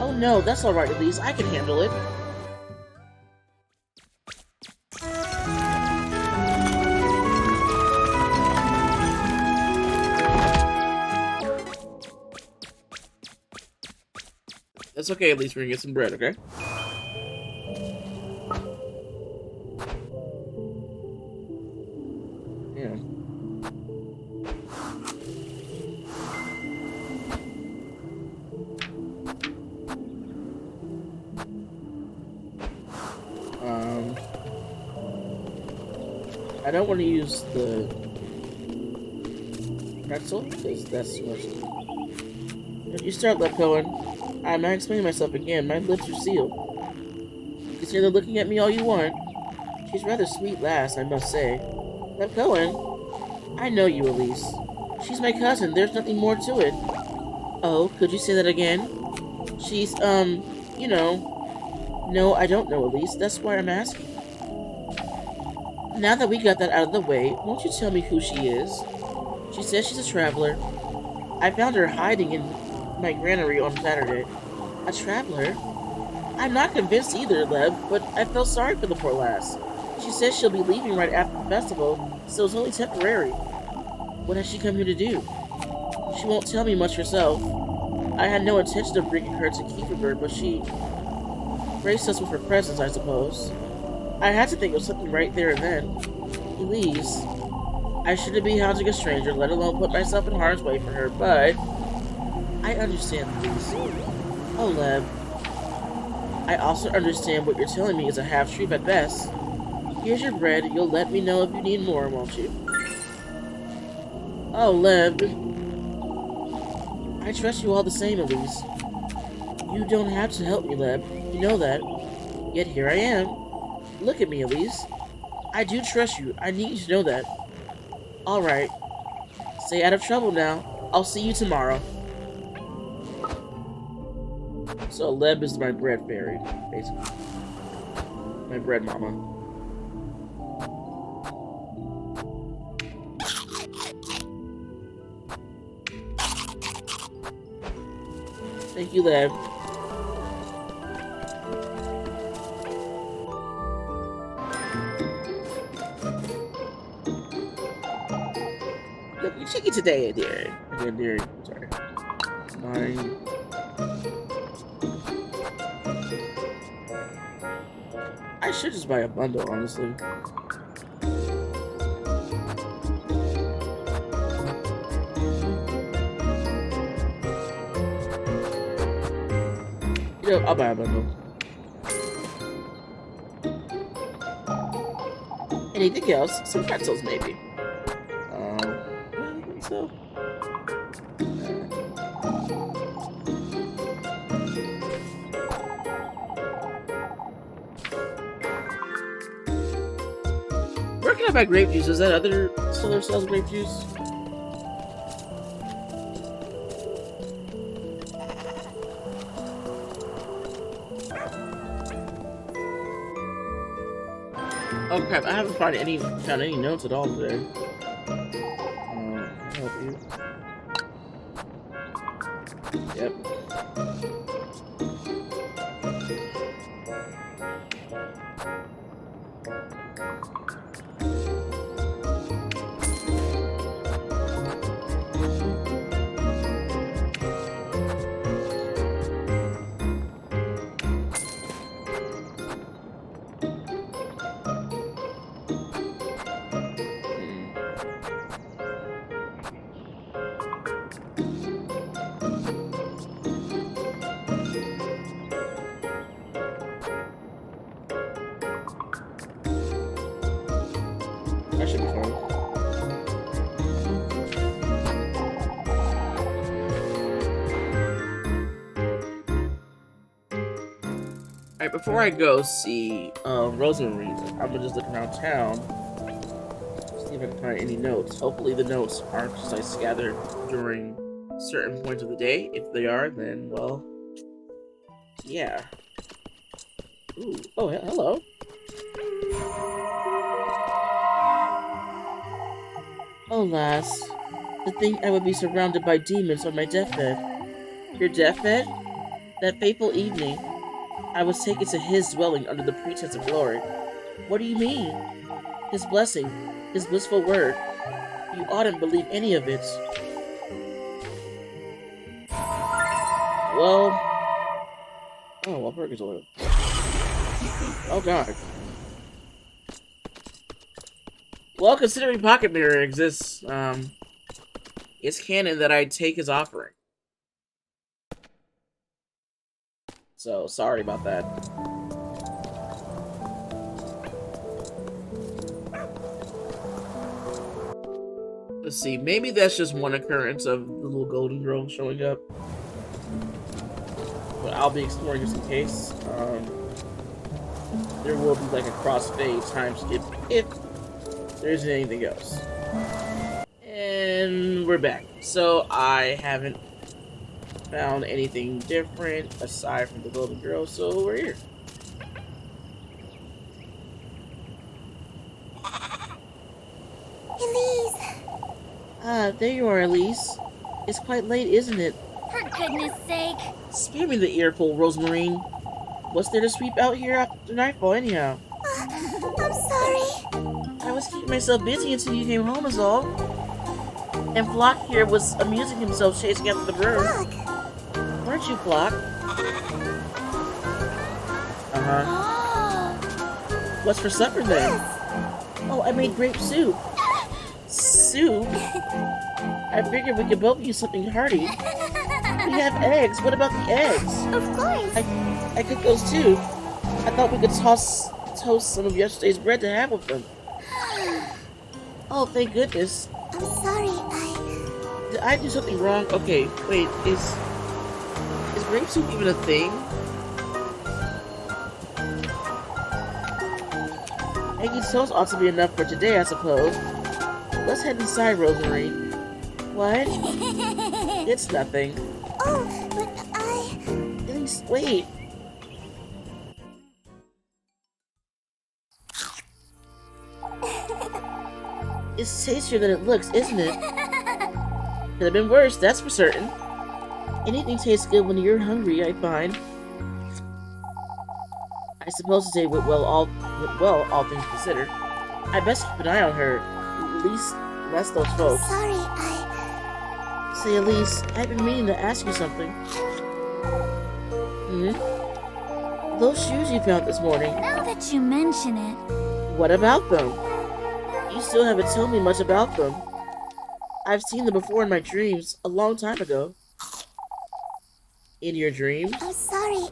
Oh no, that's alright, Elise. I can handle it. That's okay, at least we're gonna get some bread, okay? Yeah. I don't want to use the pretzel, because that's too much. You start, Left Cohen. I'm not explaining myself again. My lips are sealed. You can say they're looking at me all you want. She's rather sweet lass, I must say. Left Cohen. I know you, Elise. She's my cousin. There's nothing more to it. Oh, could you say that again? She's, you know. No, I don't know, Elise. That's why I'm asking. Now that we got that out of the way, won't you tell me who she is? She says she's a traveler. I found her hiding in my granary on Saturday. A traveler? I'm not convinced either, Lev, but I felt sorry for the poor lass. She says she'll be leaving right after the festival, so it's only temporary. What has she come here to do? She won't tell me much herself. I had no intention of bringing her to Kieferberg, but she graced us with her presence, I suppose. I had to think of something right there and then. Elise, I shouldn't be hounding a stranger, let alone put myself in harm's way for her, but I understand, Elise. Oh, Lev. I also understand what you're telling me is a half-truth at best. Here's your bread. You'll let me know if you need more, won't you? Oh, Lev. I trust you all the same, Elise. You don't have to help me, Lev. You know that. Yet here I am. Look at me, Elise. I do trust you. I need you to know that. Alright. Stay out of trouble now. I'll see you tomorrow. So Leb is my bread fairy, basically. My bread mama. Thank you, Leb. Look, you cheeky today, dear. Dear, sorry. 9. I should just buy a bundle, honestly. You know, I'll buy a bundle. Anything else? Some pretzels, maybe. I think so. Where can I buy grape juice? Is that other seller sells grape juice? Oh crap! I haven't found any notes at all today. I'll help you. Yep. That should be fun. Alright, before I go see Rosemary's, I'm gonna just look around town, see if I can find any notes. Hopefully the notes aren't just like scattered during certain points of the day. If they are, then, well, yeah. Ooh. Oh, hello. Oh, lass. To think I would be surrounded by demons on my deathbed. Your deathbed? That fateful evening, I was taken to his dwelling under the pretense of glory. What do you mean? His blessing, his blissful word. You oughtn't believe any of it. Well, Oh, well, burger's oil. Oh god. Well, considering Pocket Mirror exists, it's canon that I take his offering. So, sorry about that. Let's see, maybe that's just one occurrence of the little golden girl showing up. But I'll be exploring just in case. There will be like a crossfade time skip if there's anything else. And we're back. So I haven't found anything different aside from the golden girl, so we're here.
Elise.
Ah, there you are, Elise. It's quite late, isn't it?
For goodness sake.
Spare me the earful, Rosemarine. What's there to sweep out here after nightfall, anyhow?
I'm sorry.
I was keeping myself busy until you came home, is all. And Flock here was amusing himself chasing after the bird.
Look.
Weren't you, Flock? Uh-huh.
Oh.
What's for supper, then? Oh, I made grape soup. Soup? I figured we could both use something hearty. We have eggs. What about the eggs?
Of course.
I cooked those too. I thought we could toast some of yesterday's bread to have with them. Oh, thank goodness.
I'm sorry,
Did I do something wrong? Okay, wait, is grape soup even a thing? Eggy toast ought to be enough for today, I suppose. Let's head inside, Rosemary. What? It's nothing.
Oh, but
At least, wait. It's tastier than it looks, isn't it? Could have been worse, that's for certain. Anything tastes good when you're hungry, I find. I suppose today went well, all things considered. I best keep an eye on her. At least, that's those folks.
sorry,
Say, Elise, I've been meaning to ask you something. Those shoes you found this morning,
Now that you mention it.
what about them? You still haven't told me much about them. I've seen them before in my dreams, a long time ago. In your dreams?
I'm sorry,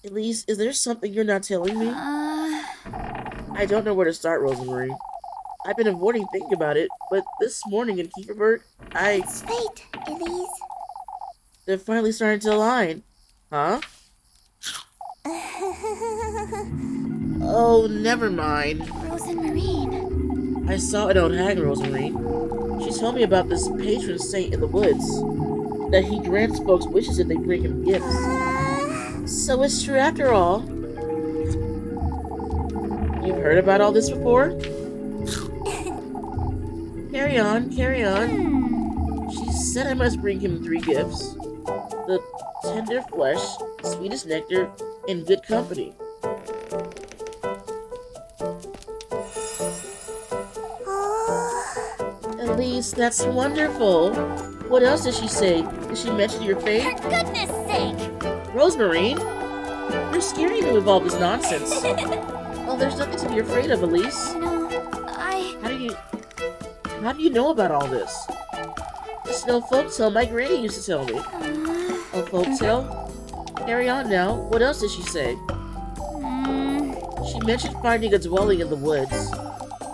Elise, is there something you're not telling me? I don't know where to start, Rosemary. I've been avoiding thinking about it, but this morning in Kieferberg,
It's fate, Elise.
they're finally starting to align. Huh? Oh, never mind.
Rose and Marine.
I saw an old hag, Rosemary. She told me about this patron saint in the woods. That he grants folks wishes if they bring him gifts. So it's true after all. You've heard about all this before? Carry on, carry on. She said I must bring him 3 gifts. The tender flesh, sweetest nectar, and good company. At least that's wonderful. What else did she say? Did she mention your fate?
For goodness sake.
Rosemary, you're scaring me with all this nonsense. Oh, there's nothing to be afraid of, Elise.
No,
How do you know about all this? It's no folktale my granny used to tell me. A folktale? Carry on now. What else did she say? She mentioned finding a dwelling in the woods.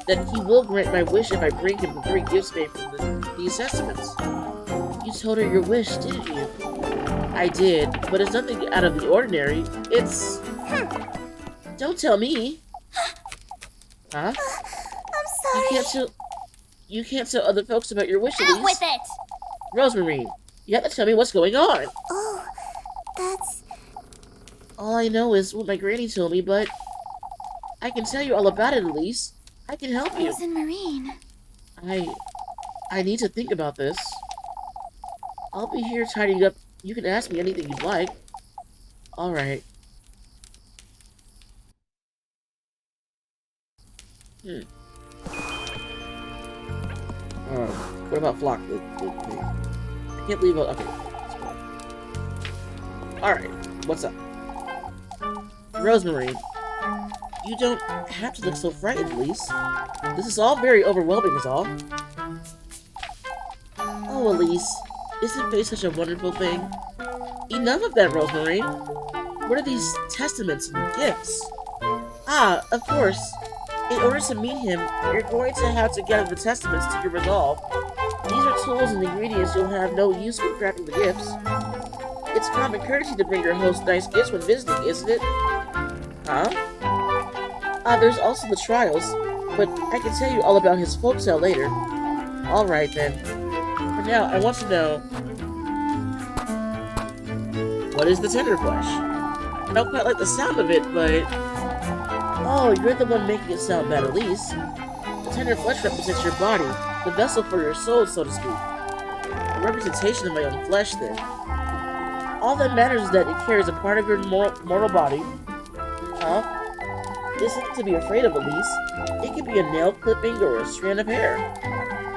That he will grant my wish if I bring him the 3 gifts made from the assessments. You told her your wish, didn't you? I did, but it's nothing out of the ordinary. It's... Don't tell me. Huh?
I'm sorry.
You can't tell other folks about your wish, Elise.
Out with it.
Rosemary, you have to tell me what's going on.
Oh, that's...
All I know is what my granny told me, but... I can tell you all about it, Elise. I can help you.
Rose and Marine.
I need to think about this. I'll be here tidying up. You can ask me anything you'd like. Alright. What about Flock? I can't leave a... Okay. Alright. What's up? Rosemary, you don't have to look so frightened, Elise. This is all very overwhelming, is all. Oh, Elise, isn't faith such a wonderful thing? Enough of that, Rosemary. What are these testaments and gifts? Ah, of course. In order to meet him, you're going to have to gather the testaments to your resolve. These are tools and ingredients you'll have no use for crafting the gifts. It's common courtesy to bring your host nice gifts when visiting, isn't it? Huh? There's also the trials, but I can tell you all about his folktale later. Alright then. For now, I want to know... what is the tender flesh? I don't quite like the sound of it, but... oh, you're the one making it sound bad, Elise. The tender flesh represents your body, the vessel for your soul, so to speak. A representation of my own flesh, then. All that matters is that it carries a part of your mortal body. Huh? This isn't to be afraid of, Elise. It could be a nail clipping or a strand of hair.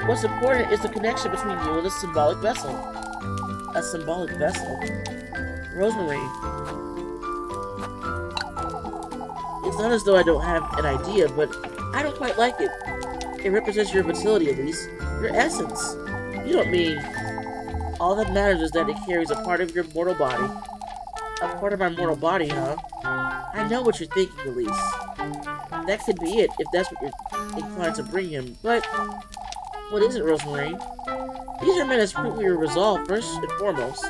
What's important is the connection between you and the symbolic vessel. A symbolic vessel? Rosemary. It's not as though I don't have an idea, but I don't quite like it. It represents your vitality, Elise. Your essence. You don't mean... all that matters is that it carries a part of your mortal body. A part of my mortal body, huh? I know what you're thinking, Elise. That could be it, if that's what you're inclined to bring him, but... what is it, Rosemary? These are meant as proof of your resolve, first and foremost.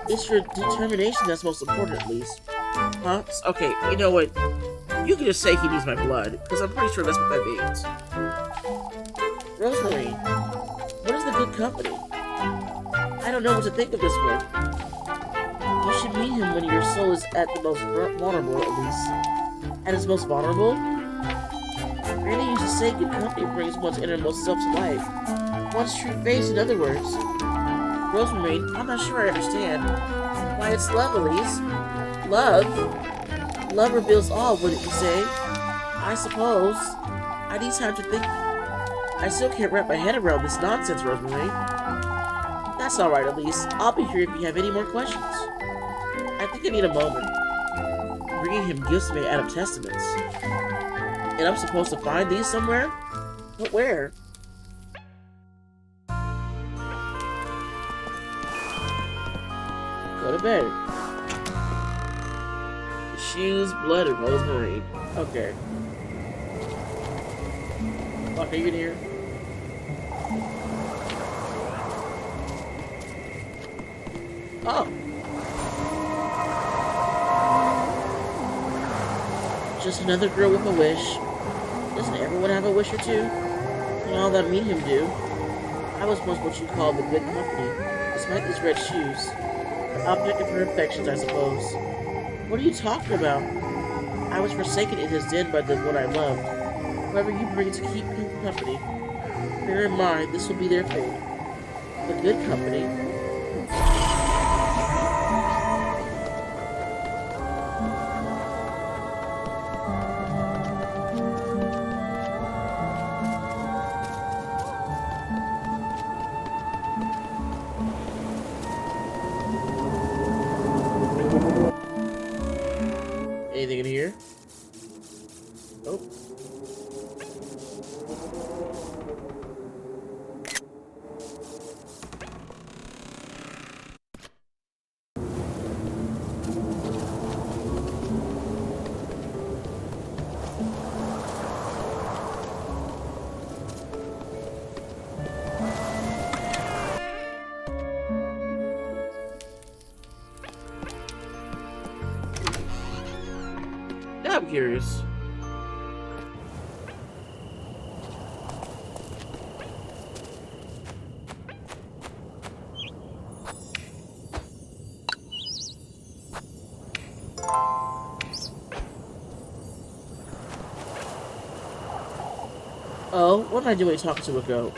It's your determination that's most important, Elise. Huh? Okay, you know what? You can just say he needs my blood, because I'm pretty sure that's what that means. Rosemary, what is the good company? I don't know what to think of this one. You should meet him when your soul is at the most vulnerable, at least. At its most vulnerable? Granny used to say good company brings one's innermost self to life. One's true face, in other words. Rosemary, I'm not sure I understand. Why, it's love, Elise. Love? Love reveals all, wouldn't you say? I suppose. I need time to think. I still can't wrap my head around this nonsense, Rosemary. That's alright, Elise. I'll be here if you have any more questions. I think I need a moment. Bringing him gifts made out of testaments. And I'm supposed to find these somewhere? But where? Go to bed. The shoes, blood, and rosemary. Okay. Fuck, are you in here? Oh. Just another girl with a wish. Doesn't everyone have a wish or two? And all that meet him do. I was once what you call the good company, despite these red shoes. The object of her affections, I suppose. What are you talking about? I was forsaken in his den by the one I loved. Whoever you bring to keep him company, bear in mind this will be their fate. The good company. Anything in here? Nope. I'm curious. Oh, what am I doing talking to a goat?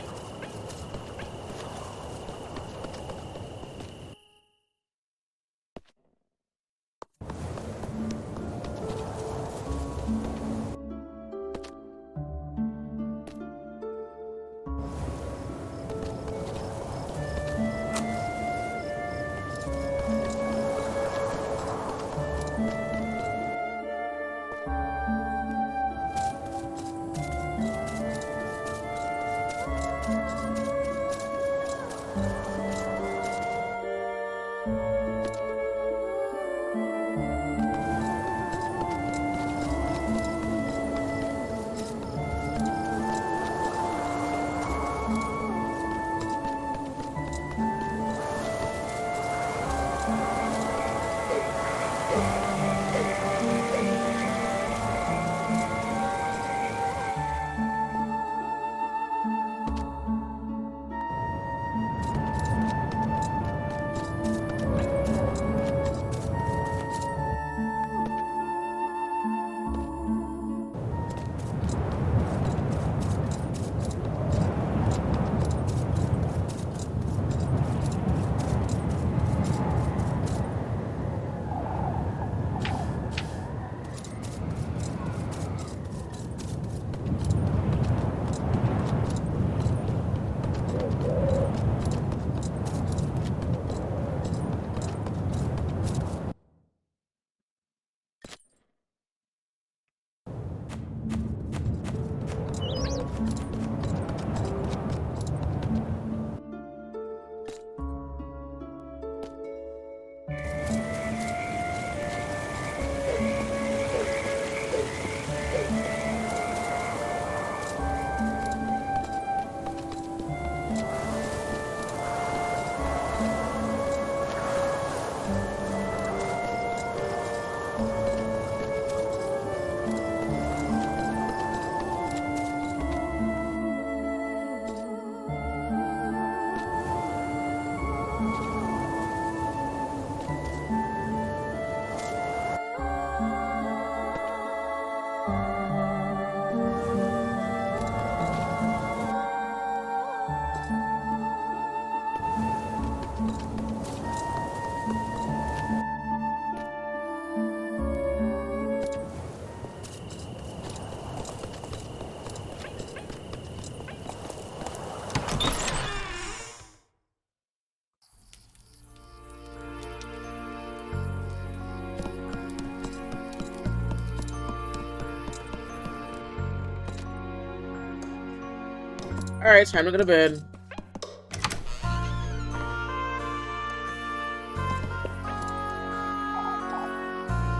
Alright, time to go to bed.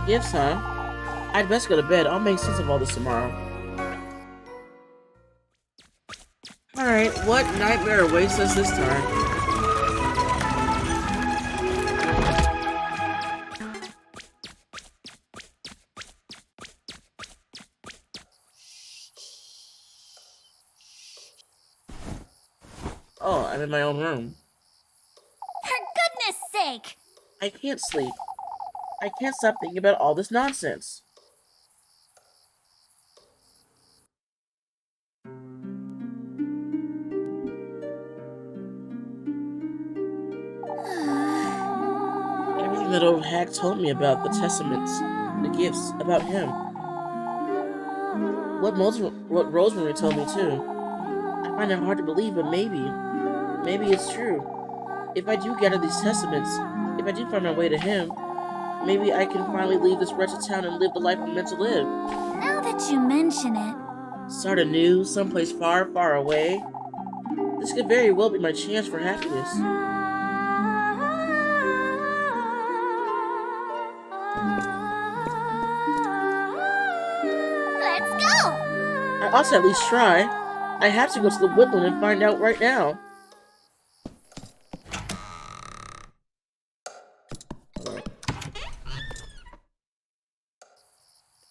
Gifts, huh? I'd best go to bed. I'll make sense of all this tomorrow. Alright, what nightmare awaits us this time? Oh, I'm in my own room.
For goodness sake!
I can't sleep. I can't stop thinking about all this nonsense. Everything that old hag told me about the testaments, the gifts, about him. What Rosemary told me too. I find it hard to believe, but maybe it's true. If I do gather these testaments, if I do find my way to him, maybe I can finally leave this wretched town and live the life I'm meant to live.
Now that you mention it...
Start anew, someplace far, far away. This could very well be my chance for happiness.
Let's go!
I ought to at least try. I have to go to the woodland and find out right now.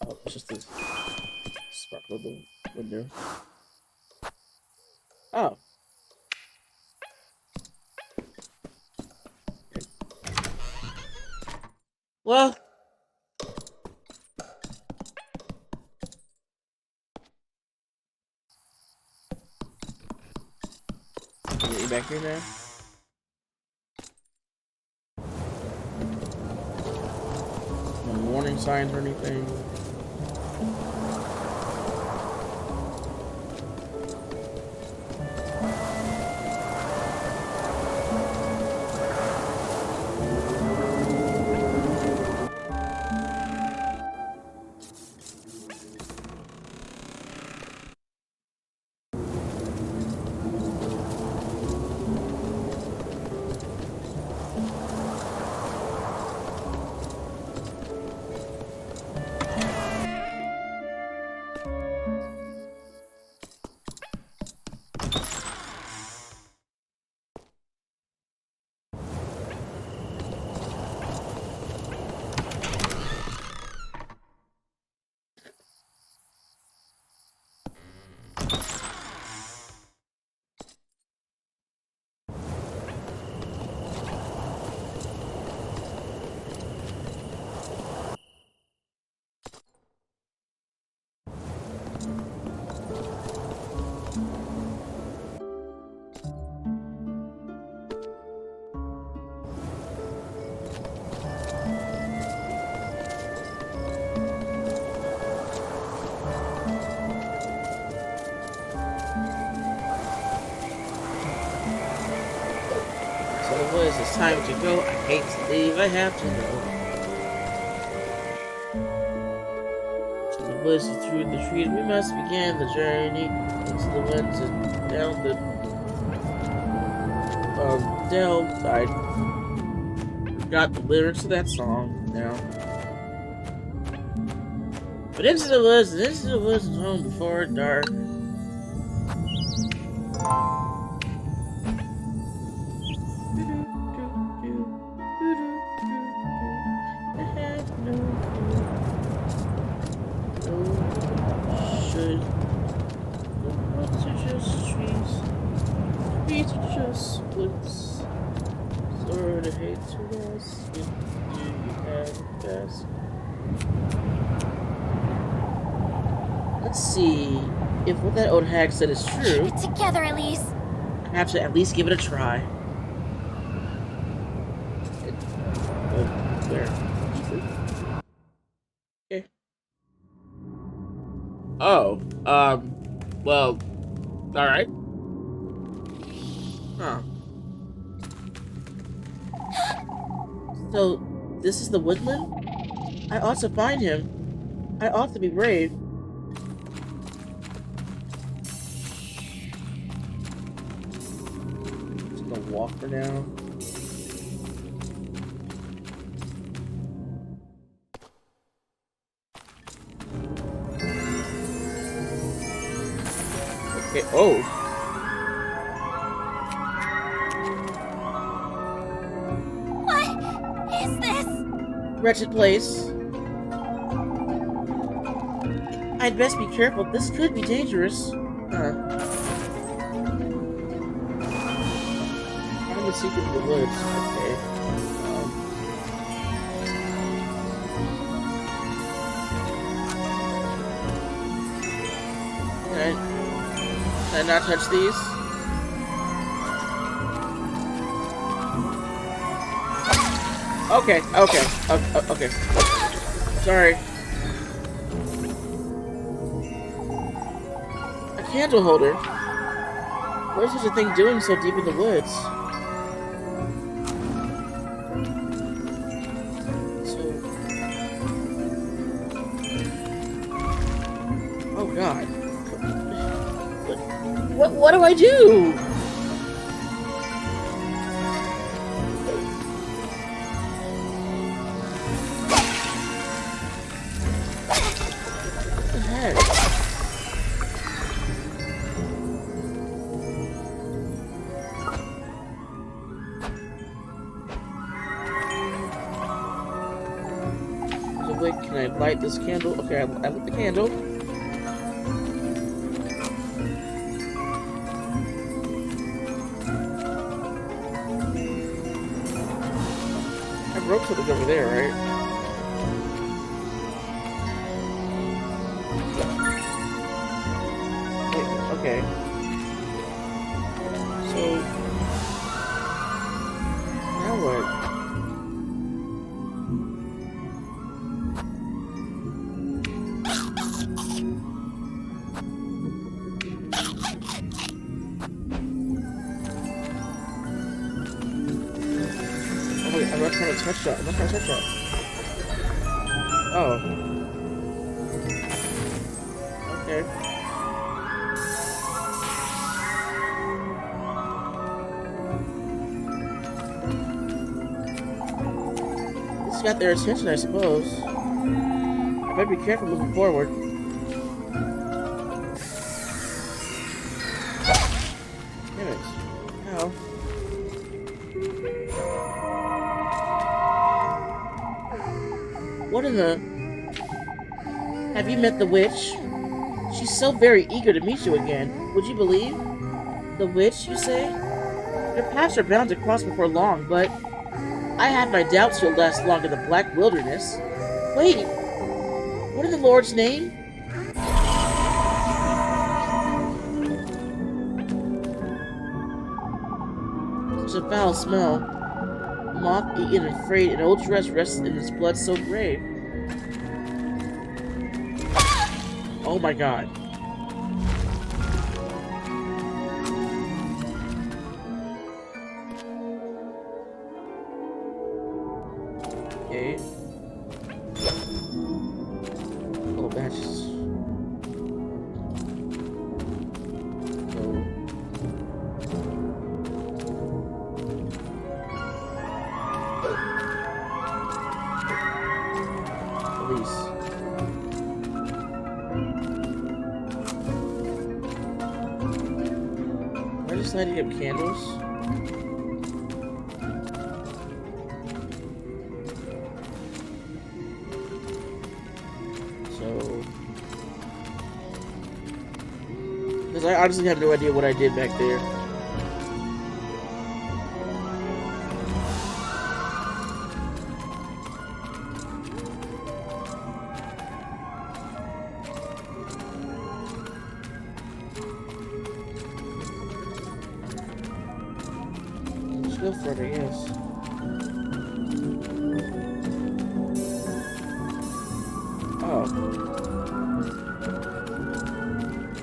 Oh, it's just this sparkle window. Oh. Well. Are you back here now? No warning signs or anything. time to go. I hate to leave. I have to go. To the woods and through the trees, we must begin the journey into the woods and down the down. I forgot the lyrics of that song now. But into the woods and home before dark. I have no should. The woods are just trees. Trees are just woods. Sort of hate to ask if you have best. Let's see if what that old hag said is true.
Keep it together, Elise.
I have to at least give it a try. Where? Okay. Oh, well, alright. Huh. So, this is the woodland? I ought to find him. I ought to be brave. Just gonna walk for now. Okay, oh.
What is this?
Wretched place. I'd best be careful. This could be dangerous. Find the secret of the woods. Okay. Can I not touch these? Okay, okay. Sorry. A candle holder? What is such a thing doing so deep in the woods? Oh god. What do I do? What the heck? So wait, can I light this candle? Okay, I lit the candle. Rope something over there, right? Okay. So now what? I'm not trying to touch that. I'm not trying to touch that. Oh. Okay. This got their attention, I suppose. I better be careful moving forward. Damn it. Ow. What in the... Have you met the witch? She's so very eager to meet you again. Would you believe? The witch, you say? Your paths are bound to cross before long, but... I have my doubts you'll last long in the black wilderness. Wait! What in the Lord's name? Such a foul smell. Moth eaten and afraid, an old dress rests in its blood-soaked grave. Oh my god. just lighting up candles. So, because I honestly have no idea what I did back there. Go for it, I guess. Oh.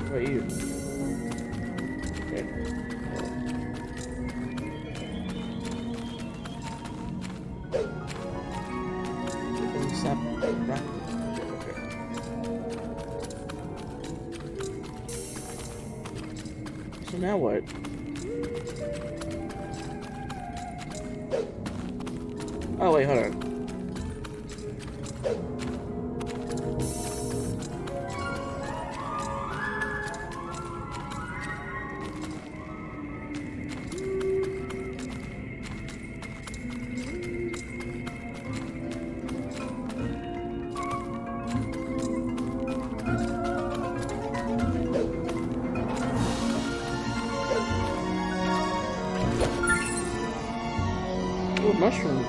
What about you? Okay. Stop. Okay. So now what? Oh wait, hold on. Oh, mushroom.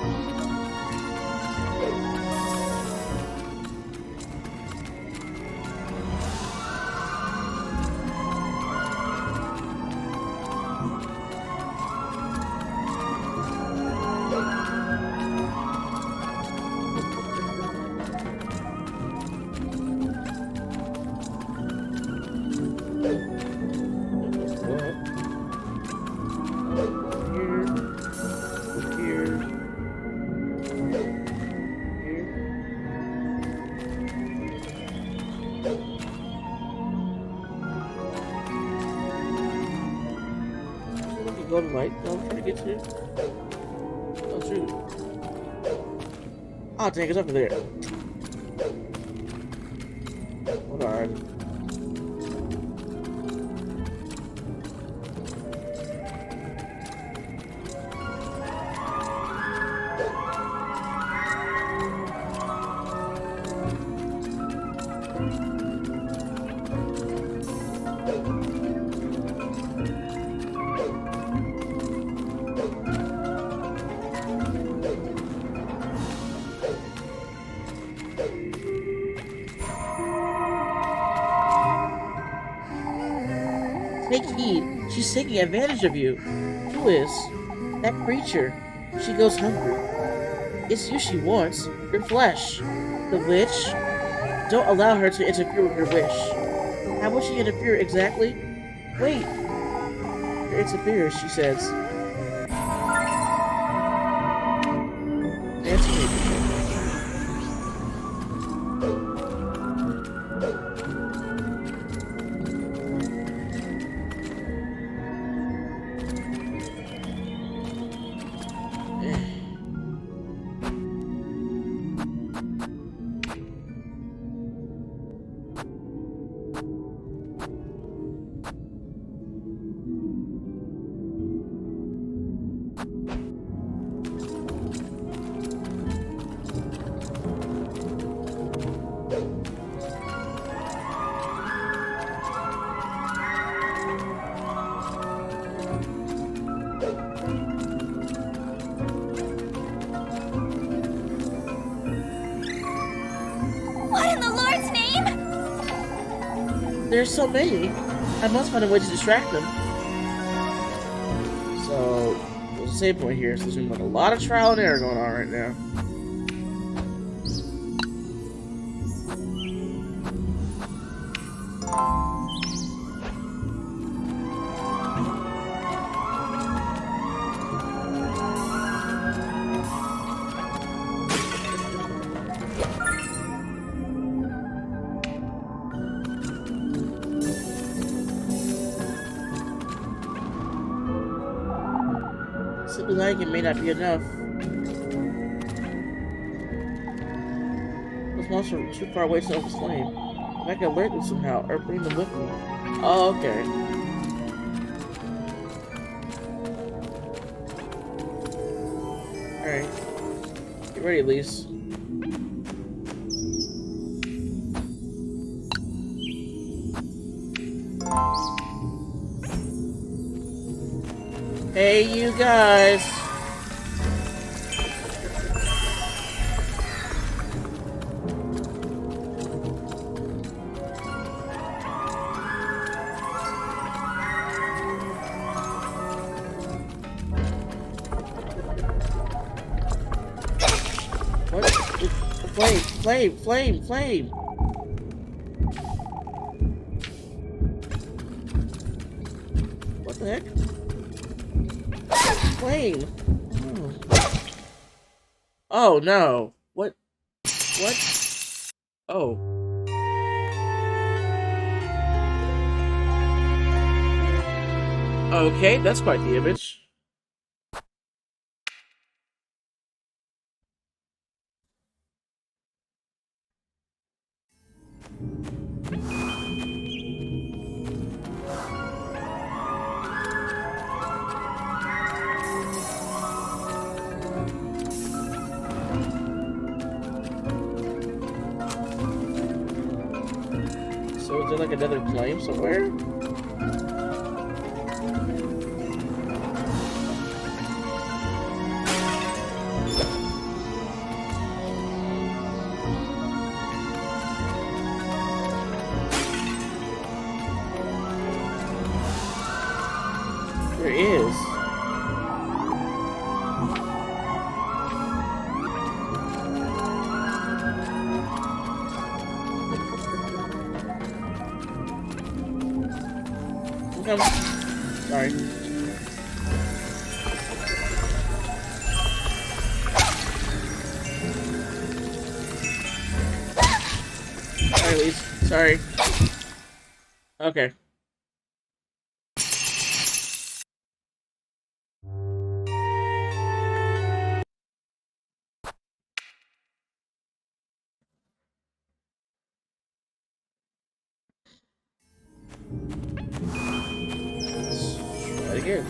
Go to light. No, I'm trying to get to. Oh, shoot. Oh, dang, it's over there. Hold on. Take heed. She's taking advantage of you. Who is? That creature. She goes hungry. It's you she wants. Your flesh. The witch? Don't allow her to interfere with your wish. How will she interfere exactly? Wait. Your interferes, she says. Answer me. There's so many. I must find a way to distract them. So, there's a save point here, so there's like a lot of trial and error going on right now. Simply lighting it may not be enough. Those monsters are too far away to self-explain. If I can alert them somehow, or bring them with me. Oh, okay. Ready, Elise. Hey, you guys. What? Flame! What the heck? Flame! Oh no! What? Oh. Okay, that's quite the image. So is there like another flame somewhere? There is. Sorry. Sorry, Elise. Sorry. Okay. Let's try it again.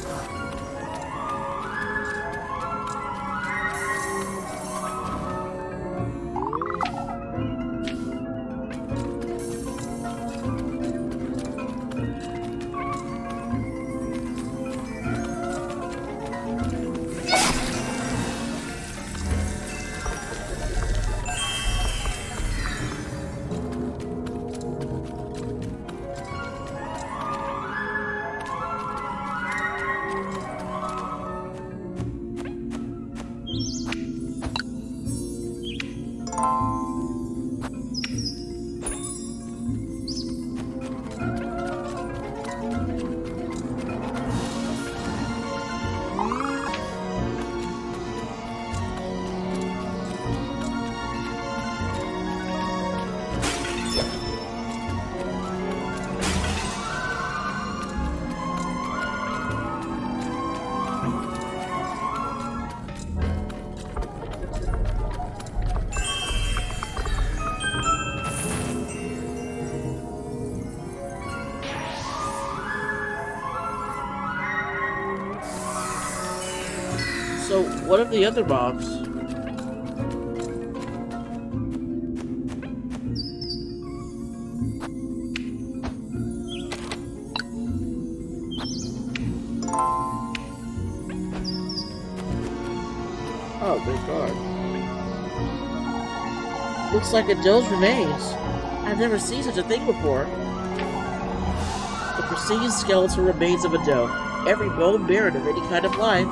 So, what of the other mobs? Oh, thank God. Looks like Adele's remains. I've never seen such a thing before. The pristine skeletal remains of Adele. Every bone barren of any kind of life.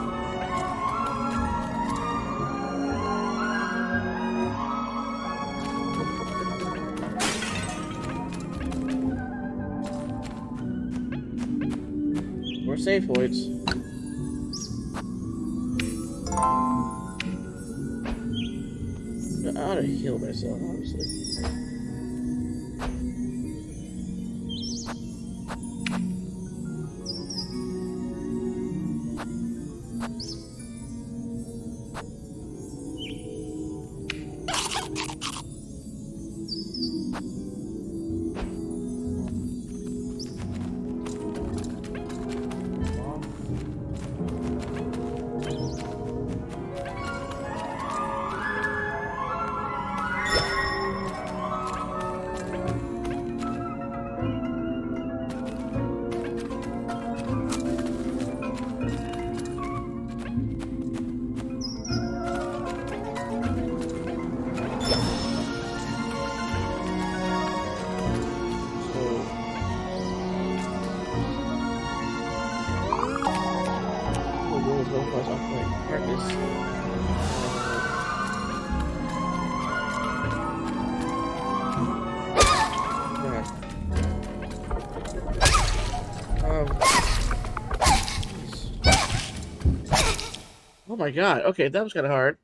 More save points. I ought to heal myself, honestly. Oh my god. Okay, that was kind of hard.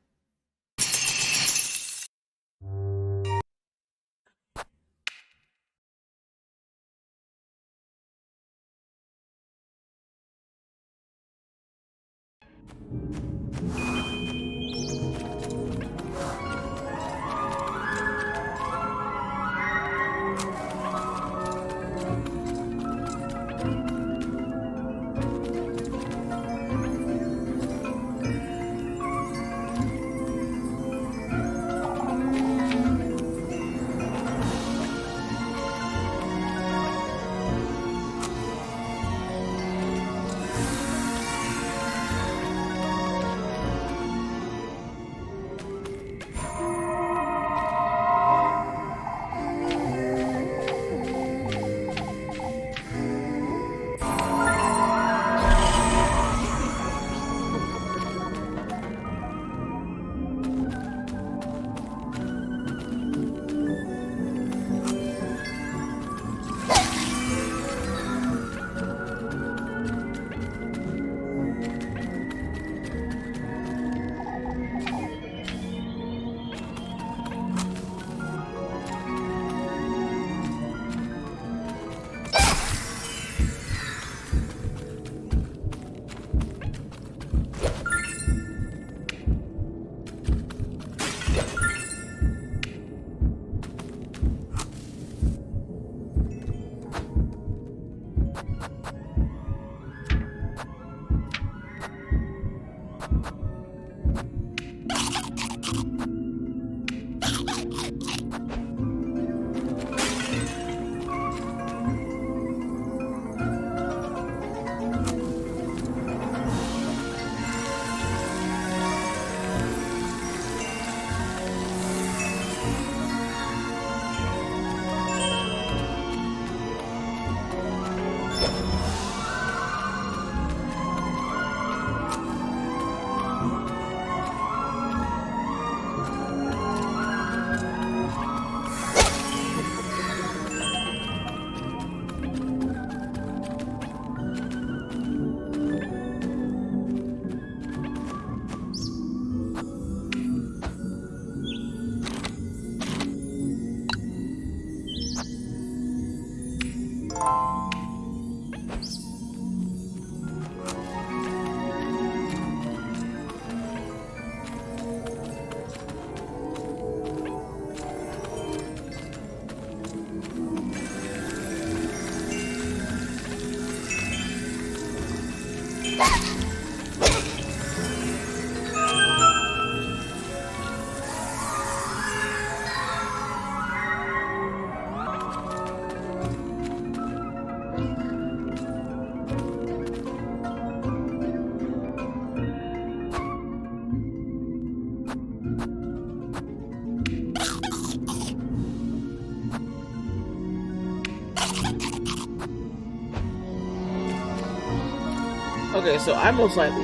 Okay, so I most likely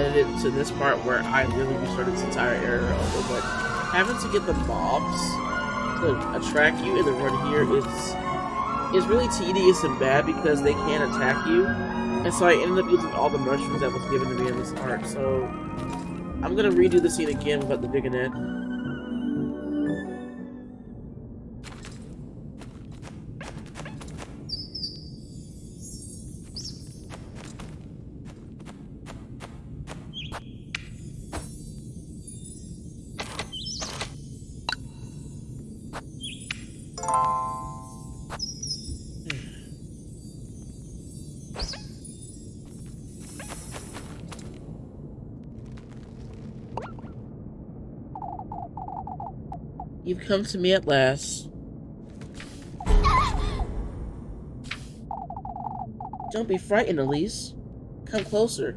edited to this part where I really restarted this entire area over, but having to get the mobs to attract you in the run here is really tedious and bad because they can attack you. And so I ended up using all the mushrooms that was given to me in this part. So I'm gonna redo the scene again without the Vignette. You've come to me at last. Don't be frightened, Elise. Come closer.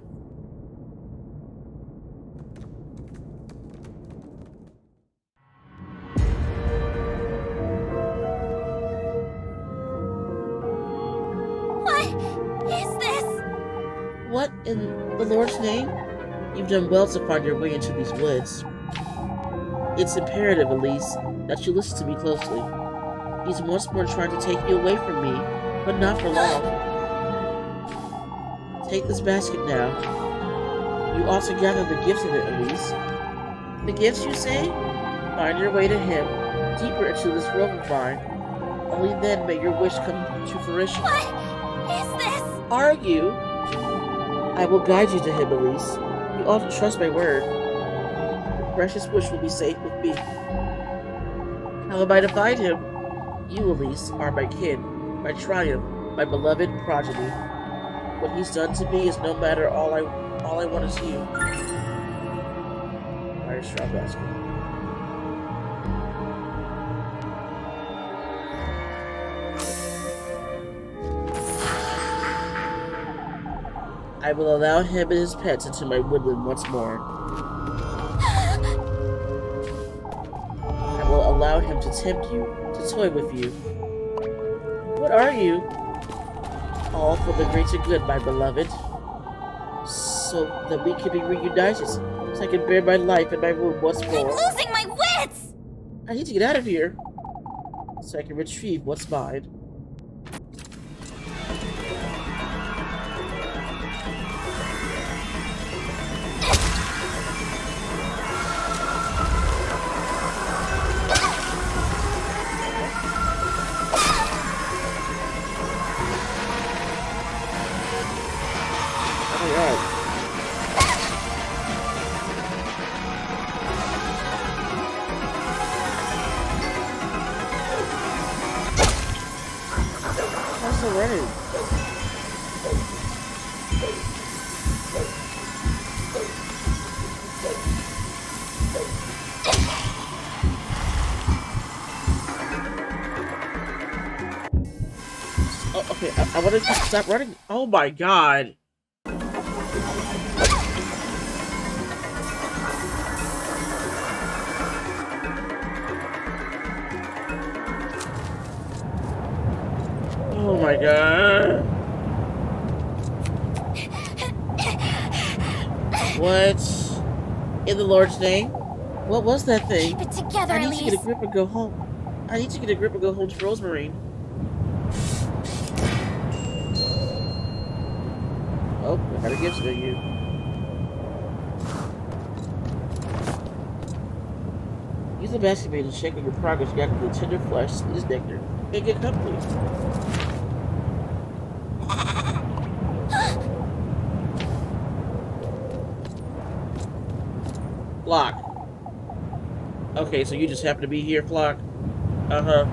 What is this?
What in the Lord's name? You've done well to find your way into these woods. It's imperative, Elise, that you listen to me closely. He's once more trying to take you away from me, but not for long. Take this basket now. You also gather the gifts in it, Elise. The gifts, you say? Find your way to him, deeper into this world of mine. Only then may your wish come to fruition.
What is this?
Are you? I will guide you to him, Elise. You ought to trust my word. Your precious wish will be safe with me. How am I to find him? You, Elise, are my kin, my triumph, my beloved progeny. What he's done to me is no matter. All I want is you. Fire straw basket. I will allow him and his pets into my woodland once more. I will allow him to tempt you, to toy with you. What are you? All for the greater good, my beloved. So that we can be reunited, so I can bear my life in my womb once more.
I'm losing my wits!
I need to get out of here, so I can retrieve what's mine. Running. Oh, okay, I want to stop running. Oh my god. Oh my god. What? In the Lord's name? What was that thing?
Keep it together,
I need
Elise.
to get a grip and go home. I need to get a grip and go home to Rosemarine. Oh, I got a gift for you. Use the basket to check on your progress back to the tender flesh, squeeze nectar, and get company. Flock. Okay, so you just happen to be here, Flock? Uh-huh.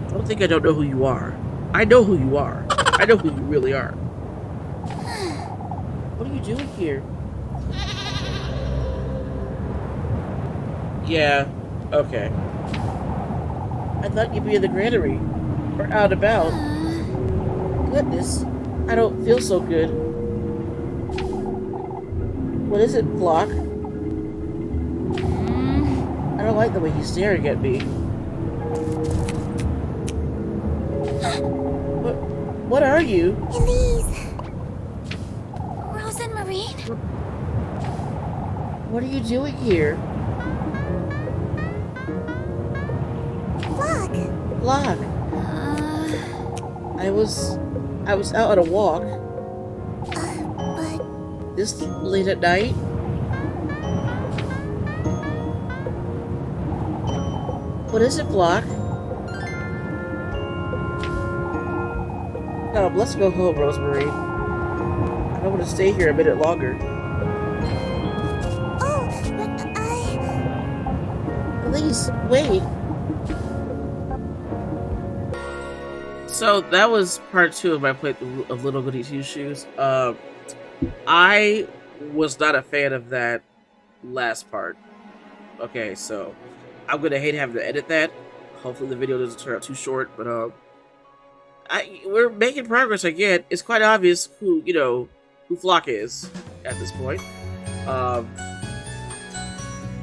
Don't think I don't know who you are. I know who you are. I know who you really are. What are you doing here? Yeah, okay. I thought you'd be in the granary. Or out about. Goodness, I don't feel so good. What is it, Flock? I don't like the way he's staring at me. What are you?
Elise. Rosemarine?
What are you doing here?
Flock.
Flock. I was out on a walk.
But
This late at night? What is it, Flock? No, let's go home, Rosemarine. I don't want to stay here a minute longer.
oh, but
Please, wait. So that was part 2 of my playthrough of Little Goody Two Shoes. I was not a fan of that last part. Okay, so I'm gonna hate having to edit that. Hopefully the video doesn't turn out too short, but we're making progress again. It's quite obvious who Flock is at this point.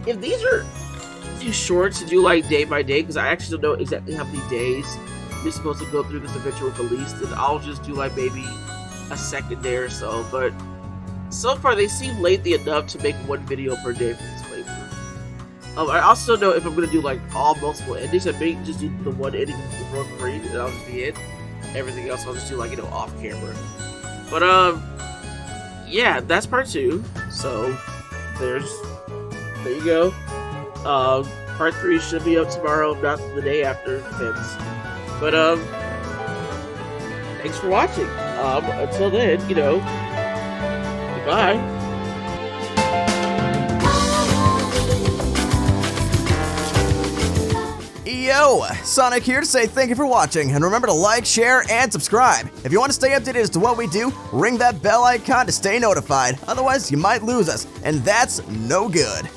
If these are too short to do like day by day, because I actually don't know exactly how many days you're supposed to go through this adventure with Elise, then I'll just do like maybe a second day or so. But so far they seem lengthy enough to make one video per day for this playthrough. I also don't know if I'm gonna do like all multiple endings. I may just do the one ending with Rosemarine and that'll just be it. Everything else I'll just do like off camera. But yeah, that's part 2. So there you go. Part 3 should be up tomorrow, if not the day after. Depends. But thanks for watching. Until then, goodbye.
Yo, Sonic here to say thank you for watching, and remember to like, share, and subscribe. If you want to stay updated as to what we do, ring that bell icon to stay notified, otherwise you might lose us, and that's no good.